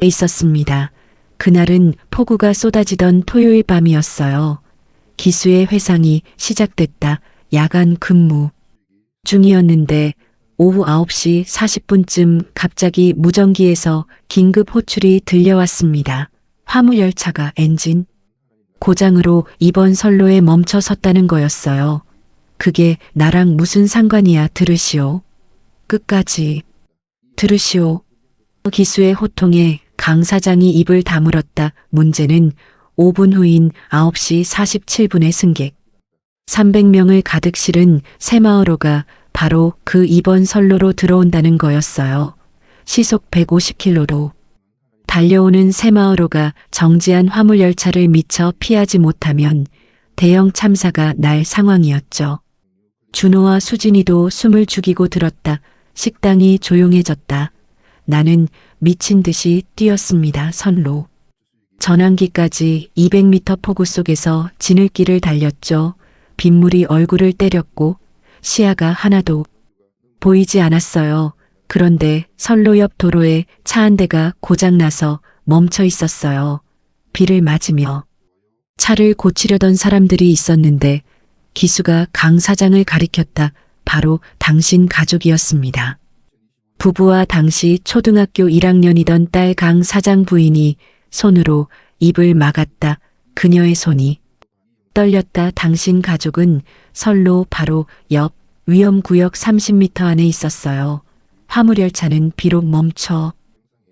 있었습니다. 그날은 폭우가 쏟아지던 토요일 밤이었어요. 기수의 회상이 시작됐다. 야간 근무 중이었는데 오후 9시 40분쯤 갑자기 무전기에서 긴급 호출이 들려왔습니다. 화물열차가 엔진 고장으로 이번 선로에 멈춰 섰다는 거였어요. 그게 나랑 무슨 상관이야. 들으시오. 끝까지 들으시오. 기수의 호통에 강 사장이 입을 다물었다. 문제는 5분 후인 9시 47분의 승객 300명을 가득 실은 새마을호가 바로 그 이번 선로로 들어온다는 거였어요. 시속 150km로 달려오는 새마을호가 정지한 화물열차를 미처 피하지 못하면 대형 참사가 날 상황이었죠. 준호와 수진이도 숨을 죽이고 들었다. 식당이 조용해졌다. 나는 미친 듯이 뛰었습니다. 선로 전환기까지 200m 폭우 속에서 지늘길을 달렸죠. 빗물이 얼굴을 때렸고 시야가 하나도 보이지 않았어요. 그런데 선로 옆 도로에 차 한 대가 고장나서 멈춰 있었어요. 비를 맞으며 차를 고치려던 사람들이 있었는데 기수가 강 사장을 가리켰다. 바로 당신 가족이었습니다. 부부와 당시 초등학교 1학년이던 딸 강 사장 부인이 손으로 입을 막았다. 그녀의 손이 떨렸다. 당신 가족은 선로 바로 옆 위험구역 30m 안에 있었어요. 화물열차는 비록 멈춰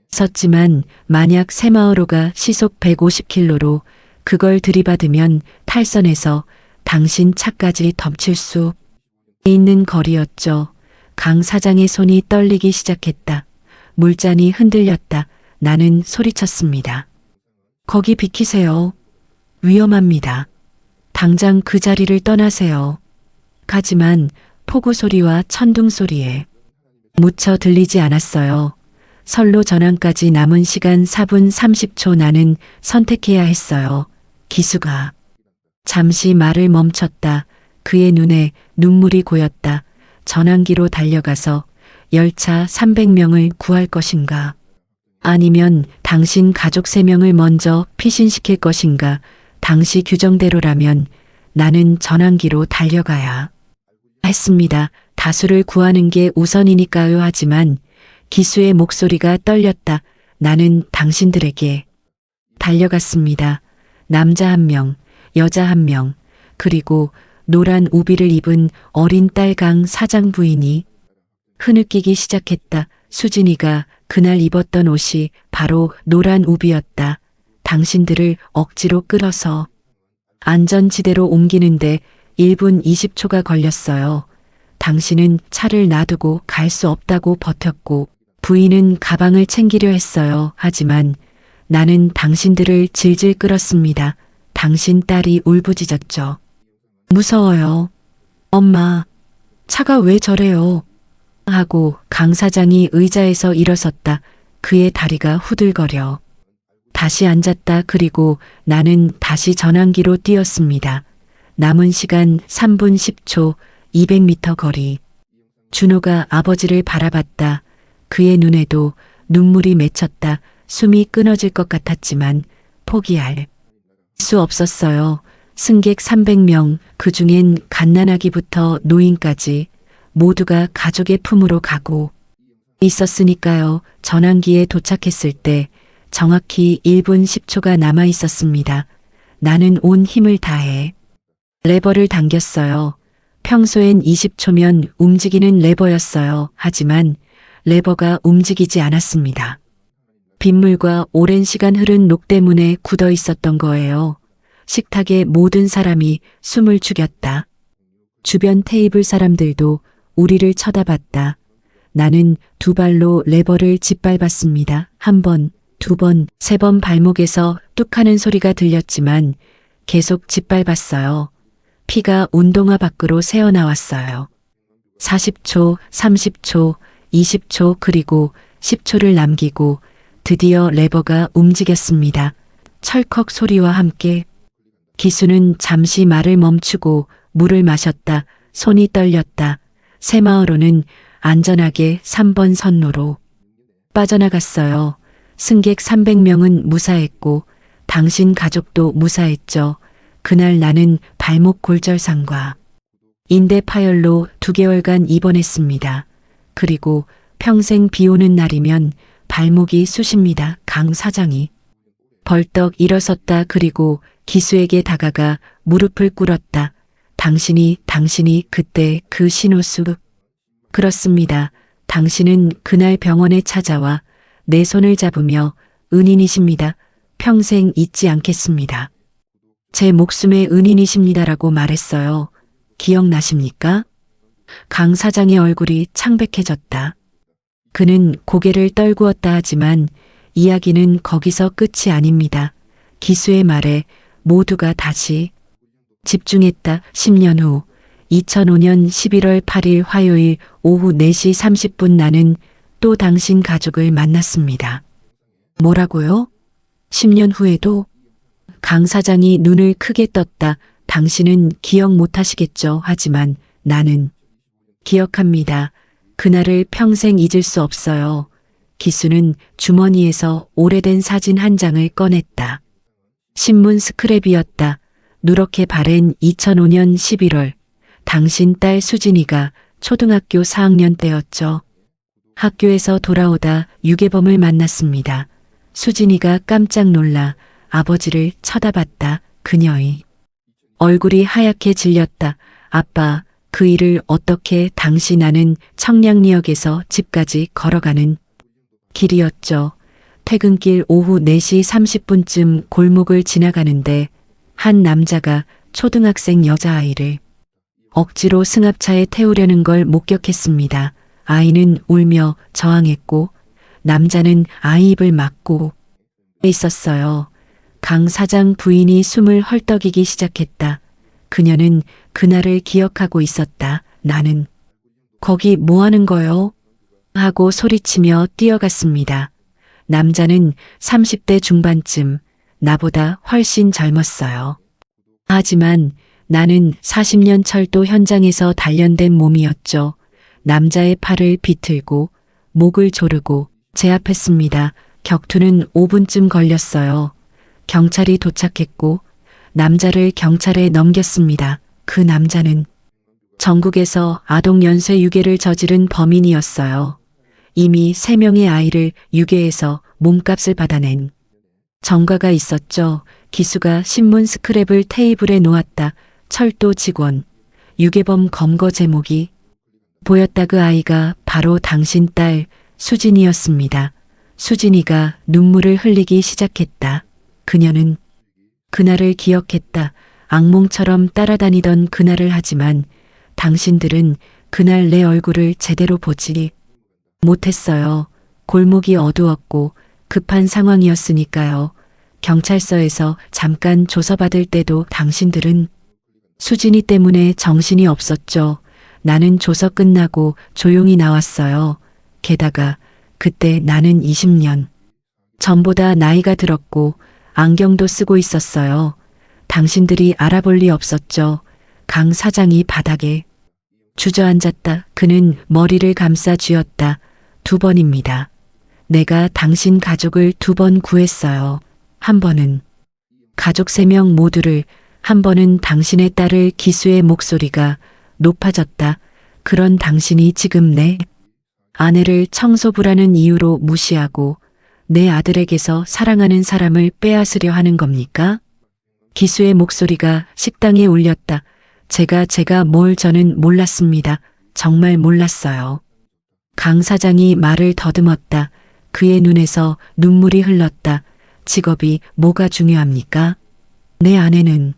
섰지만 만약 새마을호가 시속 150km로 그걸 들이받으면 탈선해서 당신 차까지 덮칠 수 있는 거리였죠. 강 사장의 손이 떨리기 시작했다. 물잔이 흔들렸다. 나는 소리쳤습니다. 거기 비키세요. 위험합니다. 당장 그 자리를 떠나세요. 하지만 폭우 소리와 천둥 소리에 무쳐 들리지 않았어요. 선로 전환까지 남은 시간 4분 30초. 나는 선택해야 했어요. 기수가 잠시 말을 멈췄다. 그의 눈에 눈물이 고였다. 전환기로 달려가서 열차 300명을 구할 것인가? 아니면 당신 가족 3명을 먼저 피신시킬 것인가? 당시 규정대로라면 나는 전환기로 달려가야 했습니다. 다수를 구하는 게 우선이니까요. 하지만 기수의 목소리가 떨렸다. 나는 당신들에게 달려갔습니다. 남자 1명, 여자 1명, 그리고 노란 우비를 입은 어린 딸 강 사장 부인이 흐느끼기 시작했다. 수진이가 그날 입었던 옷이 바로 노란 우비였다. 당신들을 억지로 끌어서 안전지대로 옮기는데 1분 20초가 걸렸어요. 당신은 차를 놔두고 갈 수 없다고 버텼고 부인은 가방을 챙기려 했어요. 하지만 나는 당신들을 질질 끌었습니다. 당신 딸이 울부짖었죠. 무서워요. 엄마, 차가 왜 저래요? 하고 강 사장이 의자에서 일어섰다. 그의 다리가 후들거려 다시 앉았다. 그리고 나는 다시 전환기로 뛰었습니다. 남은 시간 3분 10초, 200m 거리. 준호가 아버지를 바라봤다. 그의 눈에도 눈물이 맺혔다. 숨이 끊어질 것 같았지만 포기할 수 없었어요. 승객 300명, 그중엔 갓난아기부터 노인까지 모두가 가족의 품으로 가고 있었으니까요. 전환기에 도착했을 때 정확히 1분 10초가 남아 있었습니다. 나는 온 힘을 다해 레버를 당겼어요. 평소엔 20초면 움직이는 레버였어요. 하지만 레버가 움직이지 않았습니다. 빗물과 오랜 시간 흐른 녹 때문에 굳어 있었던 거예요. 식탁의 모든 사람이 숨을 죽였다. 주변 테이블 사람들도 우리를 쳐다봤다. 나는 두 발로 레버를 짓밟았습니다. 한 번, 두 번, 세 번 발목에서 뚝 하는 소리가 들렸지만 계속 짓밟았어요. 피가 운동화 밖으로 새어나왔어요. 40초, 30초, 20초 그리고 10초를 남기고 드디어 레버가 움직였습니다. 철컥 소리와 함께 기수는 잠시 말을 멈추고 물을 마셨다. 손이 떨렸다. 새마을호는 안전하게 3번 선로로 빠져나갔어요. 승객 300명은 무사했고 당신 가족도 무사했죠. 그날 나는 발목 골절상과 인대 파열로 2개월간 입원했습니다. 그리고 평생 비 오는 날이면 발목이 쑤십니다. 강 사장이 벌떡 일어섰다. 그리고 기수에게 다가가 무릎을 꿇었다. 당신이 그때 그 신호수. 그렇습니다. 당신은 그날 병원에 찾아와 내 손을 잡으며 은인이십니다. 평생 잊지 않겠습니다. 제 목숨의 은인이십니다라고 말했어요. 기억나십니까? 강 사장의 얼굴이 창백해졌다. 그는 고개를 떨구었다 하지만 이야기는 거기서 끝이 아닙니다. 기수의 말에 모두가 다시 집중했다. 10년 후 2005년 11월 8일 화요일 오후 4시 30분 나는 또 당신 가족을 만났습니다. 뭐라고요? 10년 후에도? 강 사장이 눈을 크게 떴다. 당신은 기억 못하시겠죠. 하지만 나는 기억합니다. 그날을 평생 잊을 수 없어요. 기수는 주머니에서 오래된 사진 한 장을 꺼냈다. 신문 스크랩이었다. 누렇게 바랜 2005년 11월. 당신 딸 수진이가 초등학교 4학년 때였죠. 학교에서 돌아오다 유괴범을 만났습니다. 수진이가 깜짝 놀라 아버지를 쳐다봤다. 그녀의 얼굴이 하얗게 질렸다. 아빠, 그 일을 어떻게 나는 청량리역에서 집까지 걸어가는 길이었죠. 퇴근길 오후 4시 30분쯤 골목을 지나가는데 한 남자가 초등학생 여자아이를 억지로 승합차에 태우려는 걸 목격했습니다. 아이는 울며 저항했고 남자는 아이 입을 막고 있었어요. 강 사장 부인이 숨을 헐떡이기 시작했다. 그녀는 그날을 기억하고 있었다. 나는 거기 뭐 하는 거요? 하고 소리치며 뛰어갔습니다. 남자는 30대 중반쯤, 나보다 훨씬 젊었어요. 하지만 나는 40년 철도 현장에서 단련된 몸이었죠. 남자의 팔을 비틀고 목을 조르고 제압했습니다. 격투는 5분쯤 걸렸어요. 경찰이 도착했고 남자를 경찰에 넘겼습니다. 그 남자는 전국에서 아동 연쇄 유괴를 저지른 범인이었어요. 이미 3명의 아이를 유괴해서 몸값을 받아낸 전과가 있었죠. 기수가 신문 스크랩을 테이블에 놓았다. 철도 직원, 유괴범 검거 제목이 보였다. 그 아이가 바로 당신 딸 수진이었습니다. 수진이가 눈물을 흘리기 시작했다. 그녀는 그날을 기억했다. 악몽처럼 따라다니던 그날을. 하지만 당신들은 그날 내 얼굴을 제대로 보지 못했어요. 골목이 어두웠고 급한 상황이었으니까요. 경찰서에서 잠깐 조서받을 때도 당신들은 수진이 때문에 정신이 없었죠. 나는 조서 끝나고 조용히 나왔어요. 게다가 그때 나는 20년 전보다 나이가 들었고 안경도 쓰고 있었어요. 당신들이 알아볼 리 없었죠. 강 사장이 바닥에 주저앉았다. 그는 머리를 감싸 쥐었다. 2번입니다. 내가 당신 가족을 2번 구했어요. 한 번은 가족 3명 모두를, 한 번은 당신의 딸을 기수의 목소리가 높아졌다. 그런 당신이 지금 내 아내를 청소부라는 이유로 무시하고 내 아들에게서 사랑하는 사람을 빼앗으려 하는 겁니까? 기수의 목소리가 식당에 울렸다. 제가 뭘 저는 몰랐습니다. 정말 몰랐어요. 강 사장이 말을 더듬었다. 그의 눈에서 눈물이 흘렀다. 직업이 뭐가 중요합니까? 내 아내는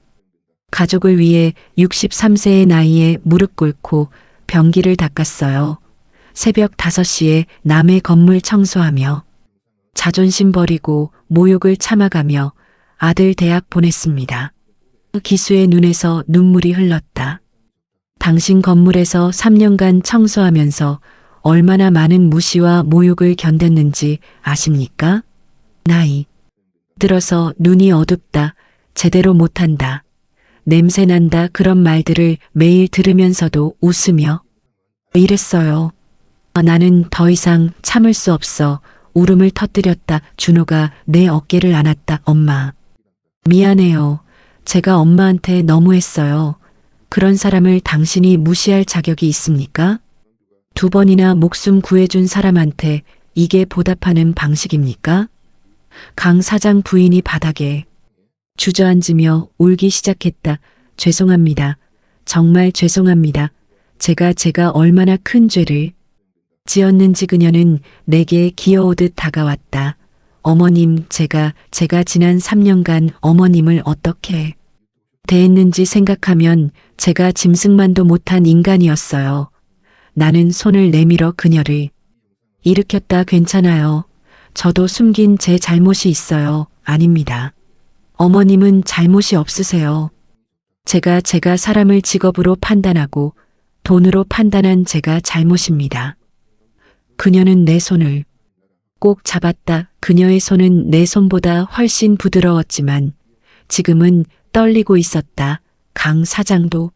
가족을 위해 63세의 나이에 무릎 꿇고 변기를 닦았어요. 새벽 5시에 남의 건물 청소하며 자존심 버리고 모욕을 참아가며 아들 대학 보냈습니다. 기수의 눈에서 눈물이 흘렀다. 당신 건물에서 3년간 청소하면서 얼마나 많은 무시와 모욕을 견뎠는지 아십니까? 나이 들어서 눈이 어둡다. 제대로 못한다. 냄새난다. 그런 말들을 매일 들으면서도 웃으며 이랬어요. 나는 더 이상 참을 수 없어 울음을 터뜨렸다. 준호가 내 어깨를 안았다. 엄마. 미안해요. 제가 엄마한테 너무했어요. 그런 사람을 당신이 무시할 자격이 있습니까? 2번이나 목숨 구해준 사람한테 이게 보답하는 방식입니까? 강 사장 부인이 바닥에 주저앉으며 울기 시작했다. 죄송합니다. 정말 죄송합니다. 제가 얼마나 큰 죄를 지었는지. 그녀는 내게 기어오듯 다가왔다. 어머님, 제가 지난 3년간 어머님을 어떻게 대했는지 생각하면 제가 짐승만도 못한 인간이었어요. 나는 손을 내밀어 그녀를 일으켰다. 괜찮아요. 저도 숨긴 제 잘못이 있어요. 아닙니다. 어머님은 잘못이 없으세요. 제가 사람을 직업으로 판단하고 돈으로 판단한 제가 잘못입니다. 그녀는 내 손을 꼭 잡았다. 그녀의 손은 내 손보다 훨씬 부드러웠지만 지금은 떨리고 있었다. 강 사장도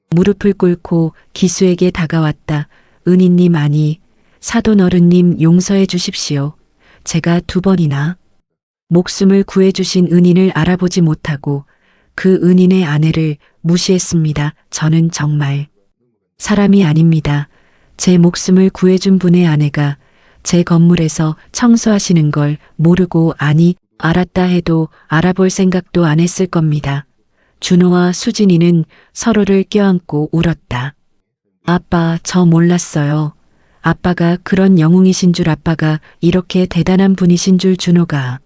무릎을 꿇고 기수에게 다가왔다. 은희님, 아니 사돈 어른님, 용서해 주십시오. 제가 2번이나 목숨을 구해주신 은인을 알아보지 못하고 그 은인의 아내를 무시했습니다. 저는 정말 사람이 아닙니다. 제 목숨을 구해준 분의 아내가 제 건물에서 청소하시는 걸 모르고, 아니 알았다 해도 알아볼 생각도 안 했을 겁니다. 준호와 수진이는 서로를 껴안고 울었다. 아빠, 저 몰랐어요. 아빠가 그런 영웅이신 줄, 아빠가 이렇게 대단한 분이신 줄. 준호가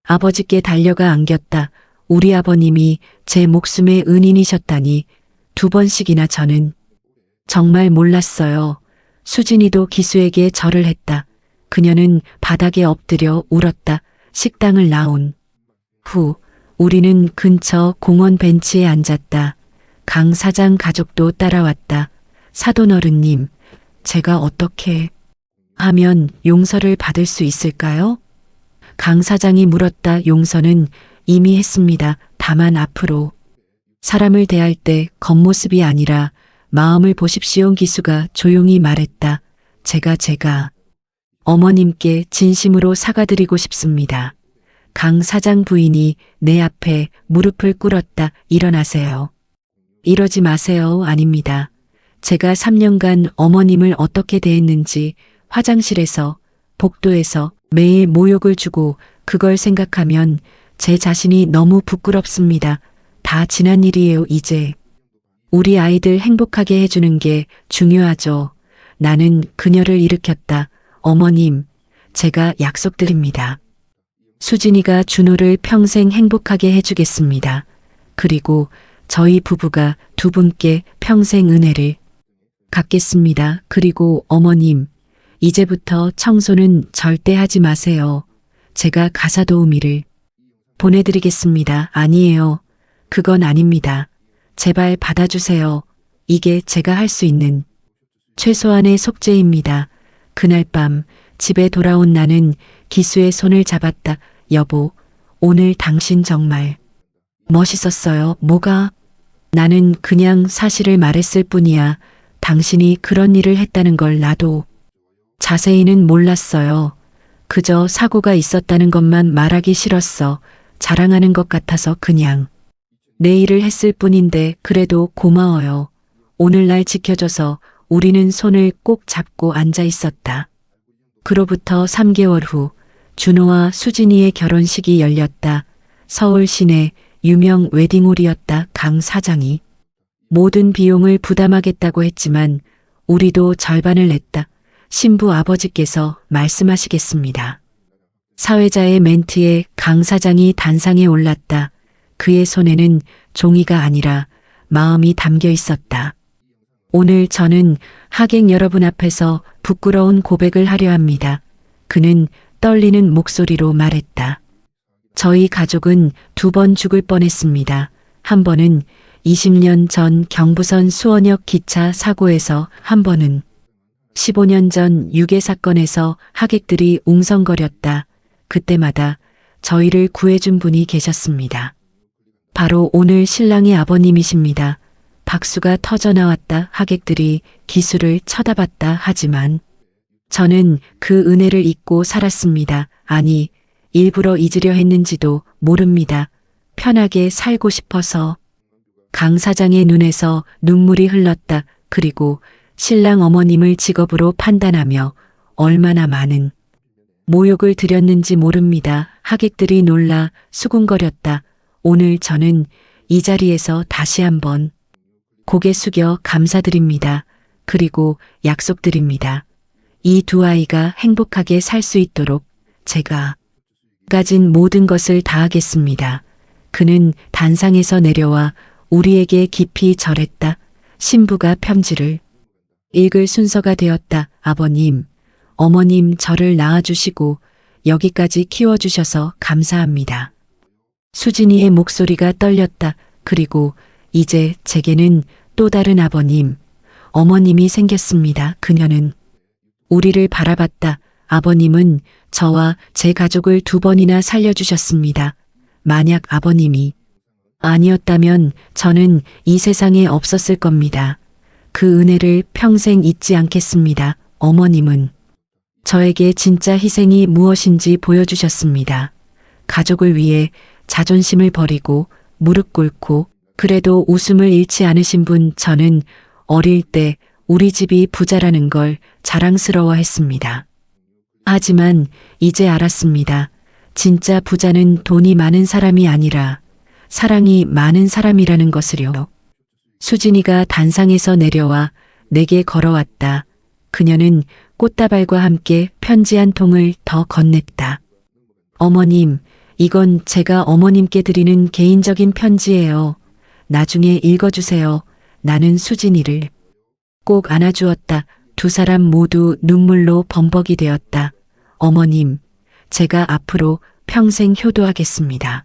아버지께 달려가 안겼다. 우리 아버님이 제 목숨의 은인이셨다니. 2번씩이나 저는 정말 몰랐어요. 수진이도 기수에게 절을 했다. 그녀는 바닥에 엎드려 울었다. 식당을 나온 후 우리는 근처 공원 벤치에 앉았다. 강 사장 가족도 따라왔다. 사돈 어른님, 제가 어떻게 하면 용서를 받을 수 있을까요? 강 사장이 물었다. 용서는 이미 했습니다. 다만 앞으로 사람을 대할 때 겉모습이 아니라 마음을 보십시오. 기수가 조용히 말했다. 제가 어머님께 진심으로 사과드리고 싶습니다. 강 사장 부인이 내 앞에 무릎을 꿇었다. 일어나세요. 이러지 마세요. 아닙니다. 제가 3년간 어머님을 어떻게 대했는지, 화장실에서, 복도에서 매일 모욕을 주고, 그걸 생각하면 제 자신이 너무 부끄럽습니다. 다 지난 일이에요. 이제 우리 아이들 행복하게 해주는 게 중요하죠. 나는 그녀를 일으켰다. 어머님, 제가 약속드립니다. 수진이가 준호를 평생 행복하게 해주겠습니다. 그리고 저희 부부가 2분께 평생 은혜를 갚겠습니다. 그리고 어머님, 이제부터 청소는 절대 하지 마세요. 제가 가사 도우미를 보내드리겠습니다. 아니에요. 그건 아닙니다. 제발 받아주세요. 이게 제가 할 수 있는 최소한의 속죄입니다. 그날 밤 집에 돌아온 나는 기수의 손을 잡았다. 여보, 오늘 당신 정말 멋있었어요. 뭐가? 나는 그냥 사실을 말했을 뿐이야. 당신이 그런 일을 했다는 걸 나도 자세히는 몰랐어요. 그저 사고가 있었다는 것만 말하기 싫었어. 자랑하는 것 같아서 그냥. 내 일을 했을 뿐인데 그래도 고마워요. 오늘날 지켜줘서 우리는 손을 꼭 잡고 앉아 있었다. 그로부터 3개월 후 준호와 수진이의 결혼식이 열렸다. 서울 시내 유명 웨딩홀이었다. 강 사장이 모든 비용을 부담하겠다고 했지만 우리도 절반을 냈다. 신부 아버지께서 말씀하시겠습니다. 사회자의 멘트에 강 사장이 단상에 올랐다. 그의 손에는 종이가 아니라 마음이 담겨 있었다. 오늘 저는 하객 여러분 앞에서 부끄러운 고백을 하려 합니다. 그는 떨리는 목소리로 말했다. 저희 가족은 2번 죽을 뻔했습니다. 한 번은 20년 전 경부선 수원역 기차 사고에서, 한 번은 15년 전 유괴 사건에서 하객들이 웅성거렸다. 그때마다 저희를 구해준 분이 계셨습니다. 바로 오늘 신랑의 아버님이십니다. 박수가 터져나왔다. 하객들이 기수를 쳐다봤다. 하지만 저는 그 은혜를 잊고 살았습니다. 아니, 일부러 잊으려 했는지도 모릅니다. 편하게 살고 싶어서. 강 사장의 눈에서 눈물이 흘렀다. 그리고 신랑 어머님을 직업으로 판단하며 얼마나 많은 모욕을 드렸는지 모릅니다. 하객들이 놀라 수군거렸다. 오늘 저는 이 자리에서 다시 한번 고개 숙여 감사드립니다. 그리고 약속드립니다. 이 2아이가 행복하게 살 수 있도록 제가 가진 모든 것을 다하겠습니다. 그는 단상에서 내려와 우리에게 깊이 절했다. 신부가 편지를 읽을 순서가 되었다. 아버님, 어머님 저를 낳아주시고 여기까지 키워주셔서 감사합니다. 수진이의 목소리가 떨렸다. 그리고 이제 제게는 또 다른 아버님, 어머님이 생겼습니다. 그녀는 우리를 바라봤다. 아버님은 저와 제 가족을 2번이나 살려주셨습니다. 만약 아버님이 아니었다면 저는 이 세상에 없었을 겁니다. 그 은혜를 평생 잊지 않겠습니다. 어머님은 저에게 진짜 희생이 무엇인지 보여주셨습니다. 가족을 위해 자존심을 버리고 무릎 꿇고 그래도 웃음을 잃지 않으신 분. 저는 어릴 때 우리 집이 부자라는 걸 자랑스러워했습니다. 하지만 이제 알았습니다. 진짜 부자는 돈이 많은 사람이 아니라 사랑이 많은 사람이라는 것을요. 수진이가 단상에서 내려와 내게 걸어왔다. 그녀는 꽃다발과 함께 편지 한 통을 더 건넸다. 어머님, 이건 제가 어머님께 드리는 개인적인 편지예요. 나중에 읽어주세요. 나는 수진이를 꼭 안아주었다. 2사람 모두 눈물로 범벅이 되었다. 어머님, 제가 앞으로 평생 효도하겠습니다.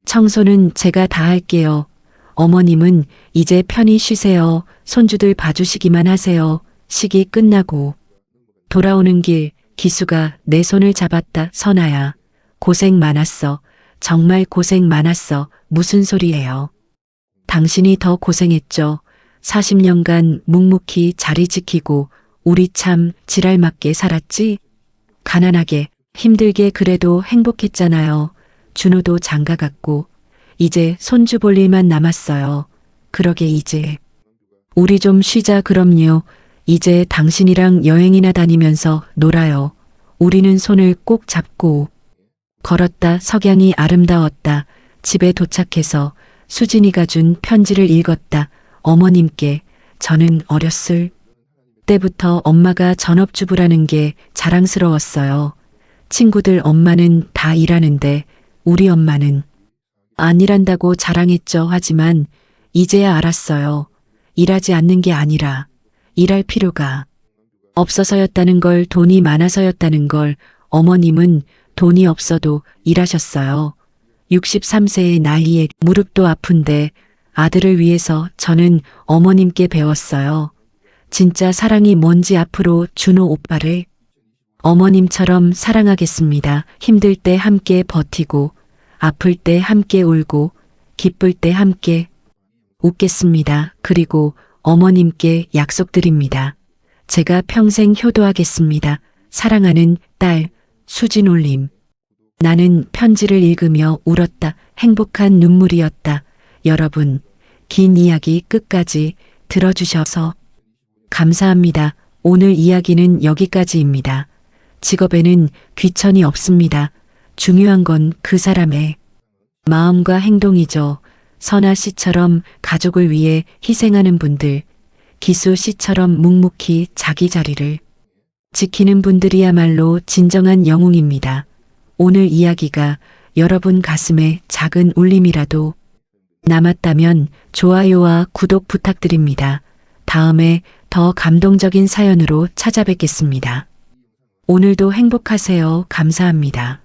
청소는 제가 다 할게요. 어머님은 이제 편히 쉬세요. 손주들 봐주시기만 하세요. 식이 끝나고 돌아오는 길 기수가 내 손을 잡았다. 선아야, 고생 많았어. 정말 고생 많았어. 무슨 소리예요? 당신이 더 고생했죠. 40년간 묵묵히 자리 지키고 우리 참 지랄맞게 살았지? 가난하게 힘들게 그래도 행복했잖아요. 준호도 장가갔고 이제 손주 볼 일만 남았어요. 그러게 이제 우리 좀 쉬자. 그럼요. 이제 당신이랑 여행이나 다니면서 놀아요. 우리는 손을 꼭 잡고 걸었다. 석양이 아름다웠다. 집에 도착해서 수진이가 준 편지를 읽었다. 어머님께 저는 어렸을 때부터 엄마가 전업주부라는 게 자랑스러웠어요. 친구들 엄마는 다 일하는데 우리 엄마는 안 일한다고 자랑했죠. 하지만 이제야 알았어요. 일하지 않는 게 아니라 일할 필요가 없어서였다는 걸, 돈이 많아서였다는 걸. 어머님은 돈이 없어도 일하셨어요. 63세의 나이에 무릎도 아픈데 아들을 위해서 저는 어머님께 배웠어요. 진짜 사랑이 뭔지. 앞으로 준호 오빠를 어머님처럼 사랑하겠습니다. 힘들 때 함께 버티고 아플 때 함께 울고 기쁠 때 함께 웃겠습니다. 그리고 어머님께 약속드립니다. 제가 평생 효도하겠습니다. 사랑하는 딸 수진올림. 나는 편지를 읽으며 울었다. 행복한 눈물이었다. 여러분, 긴 이야기 끝까지 들어주셔서 감사합니다. 오늘 이야기는 여기까지입니다. 직업에는 귀천이 없습니다. 중요한 건 그 사람의 마음과 행동이죠. 선아 씨처럼 가족을 위해 희생하는 분들, 기수 씨처럼 묵묵히 자기 자리를 지키는 분들이야말로 진정한 영웅입니다. 오늘 이야기가 여러분 가슴에 작은 울림이라도 남았다면 좋아요와 구독 부탁드립니다. 다음에 더 감동적인 사연으로 찾아뵙겠습니다. 오늘도 행복하세요. 감사합니다.